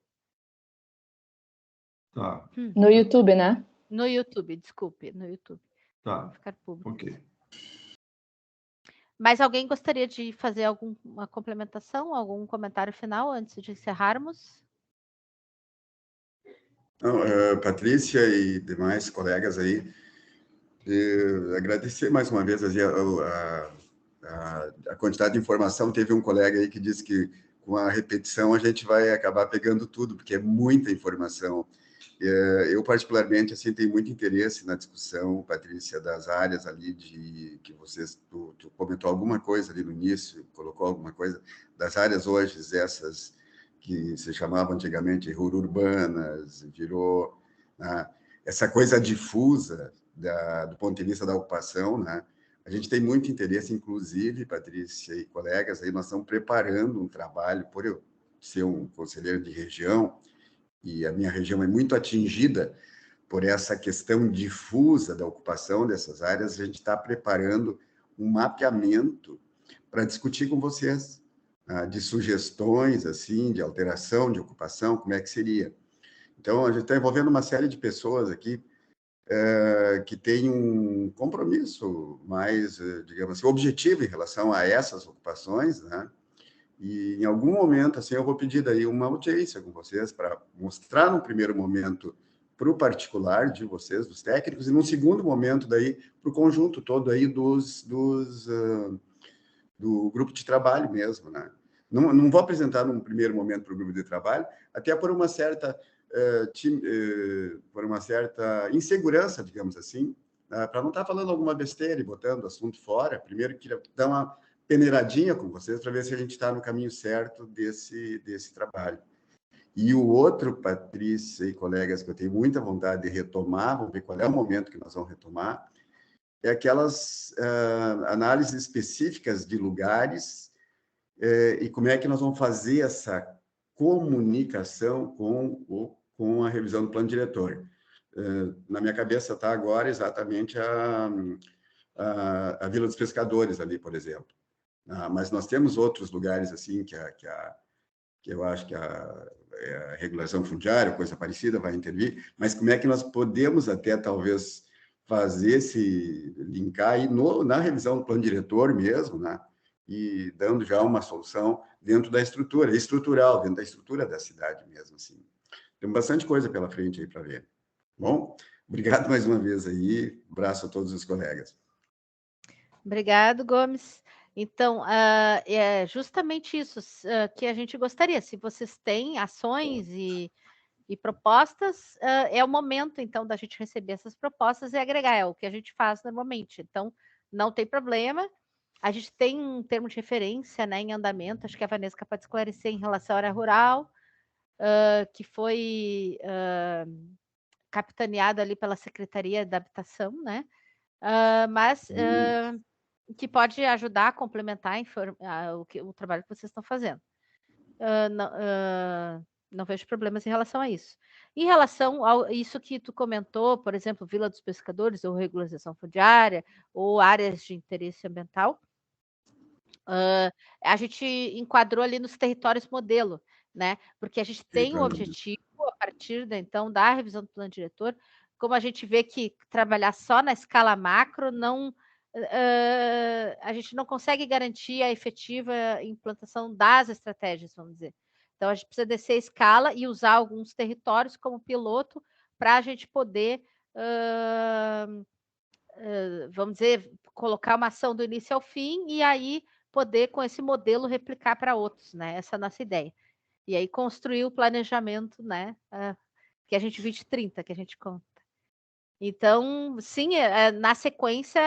Tá. No YouTube, né? No YouTube, desculpe, no YouTube. Tá. Vão ficar públicas. Ok. Mas alguém gostaria de fazer alguma complementação, algum comentário final antes de encerrarmos? Não, Patrícia e demais colegas aí, agradecer mais uma vez a quantidade de informação. Teve um colega aí que disse que com a repetição a gente vai acabar pegando tudo, porque é muita informação. Eu, particularmente, assim, tenho muito interesse na discussão, Patrícia, das áreas ali que tu comentou alguma coisa ali no início, colocou alguma coisa, das áreas hoje, essas que se chamavam antigamente rururbanas, virou, né, essa coisa difusa do ponto de vista da ocupação, né? A gente tem muito interesse, inclusive, Patrícia e colegas, aí nós estamos preparando um trabalho, por eu ser um conselheiro de região, e a minha região é muito atingida por essa questão difusa da ocupação dessas áreas, a gente está preparando um mapeamento para discutir com vocês, de sugestões, assim, de alteração de ocupação, como é que seria. Então, a gente está envolvendo uma série de pessoas aqui que tem um compromisso mais, digamos assim, objetivo em relação a essas ocupações, né? E em algum momento, assim, eu vou pedir daí uma audiência com vocês para mostrar, num primeiro momento, para o particular de vocês, dos técnicos, e num segundo momento, daí, para o conjunto todo aí do grupo de trabalho mesmo, né? Não vou apresentar num primeiro momento para o grupo de trabalho, até por uma certa insegurança, digamos assim, para não estar falando alguma besteira e botando o assunto fora. Primeiro, queria dar uma peneiradinha com vocês para ver se a gente está no caminho certo desse trabalho. E o outro, Patrícia e colegas, que eu tenho muita vontade de retomar, vamos ver qual é o momento que nós vamos retomar, é aquelas análises específicas de lugares e como é que nós vamos fazer essa comunicação com a revisão do plano diretor. Na minha cabeça está agora exatamente a Vila dos Pescadores ali, por exemplo. Mas nós temos outros lugares assim que eu acho que a regulação fundiária, coisa parecida, vai intervir, mas como é que nós podemos até, talvez, fazer esse linkar aí na revisão do plano diretor mesmo, né? E dando já uma solução dentro da estrutura, estrutural, dentro da estrutura da cidade mesmo, assim. Tem bastante coisa pela frente aí para ver. Bom, obrigado mais uma vez aí, um abraço a todos os colegas. Obrigado, Gomes. Então, é justamente isso que a gente gostaria. Se vocês têm ações e propostas, é o momento, então, da gente receber essas propostas e agregar. É o que a gente faz normalmente. Então, não tem problema. A gente tem um termo de referência, né, em andamento, acho que a Vanessa pode esclarecer em relação à área rural, que foi capitaneado ali pela Secretaria da Habitação, né? Mas que pode ajudar a complementar o trabalho que vocês estão fazendo. Não vejo problemas em relação a isso. Em relação a isso que tu comentou, por exemplo, Vila dos Pescadores, ou regularização fundiária, ou áreas de interesse ambiental, a gente enquadrou ali nos territórios modelo, né? Porque a gente tem o objetivo, a partir então da revisão do plano diretor, como a gente vê que trabalhar só na escala macro não a gente não consegue garantir a efetiva implantação das estratégias, vamos dizer. Então, a gente precisa descer a escala e usar alguns territórios como piloto para a gente poder, vamos dizer, colocar uma ação do início ao fim e aí poder, com esse modelo, replicar para outros, né? Essa é a nossa ideia. E aí construir o planejamento, né? Que a gente 2030, que a gente conta. Então, sim, na sequência,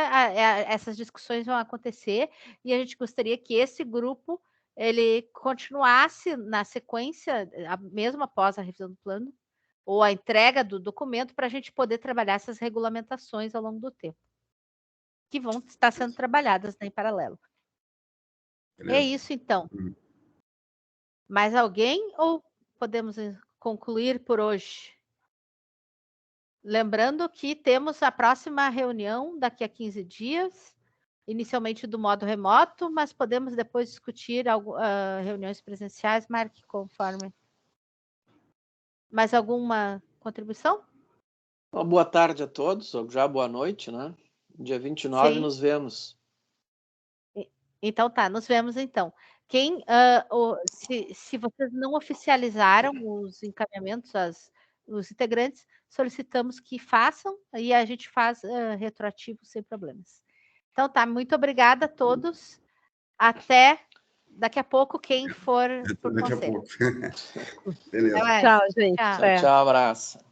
essas discussões vão acontecer e a gente gostaria que esse grupo ele continuasse na sequência, mesmo após a revisão do plano, ou a entrega do documento, para a gente poder trabalhar essas regulamentações ao longo do tempo, que vão estar sendo trabalhadas, né, em paralelo. Beleza. É isso, então. Mais alguém ou podemos concluir por hoje? Lembrando que temos a próxima reunião daqui a 15 dias, inicialmente do modo remoto, mas podemos depois discutir reuniões presenciais, Mark, conforme. Mais alguma contribuição? Uma boa tarde a todos, ou já boa noite, né? Dia 29 nos vemos. Então tá, nos vemos então. Se vocês não oficializaram os encaminhamentos, os integrantes, solicitamos que façam e a gente faz retroativo sem problemas. Então tá, muito obrigada a todos. Até daqui a pouco, quem for por conselho. Beleza. Tchau, gente. Tchau, tchau, abraço.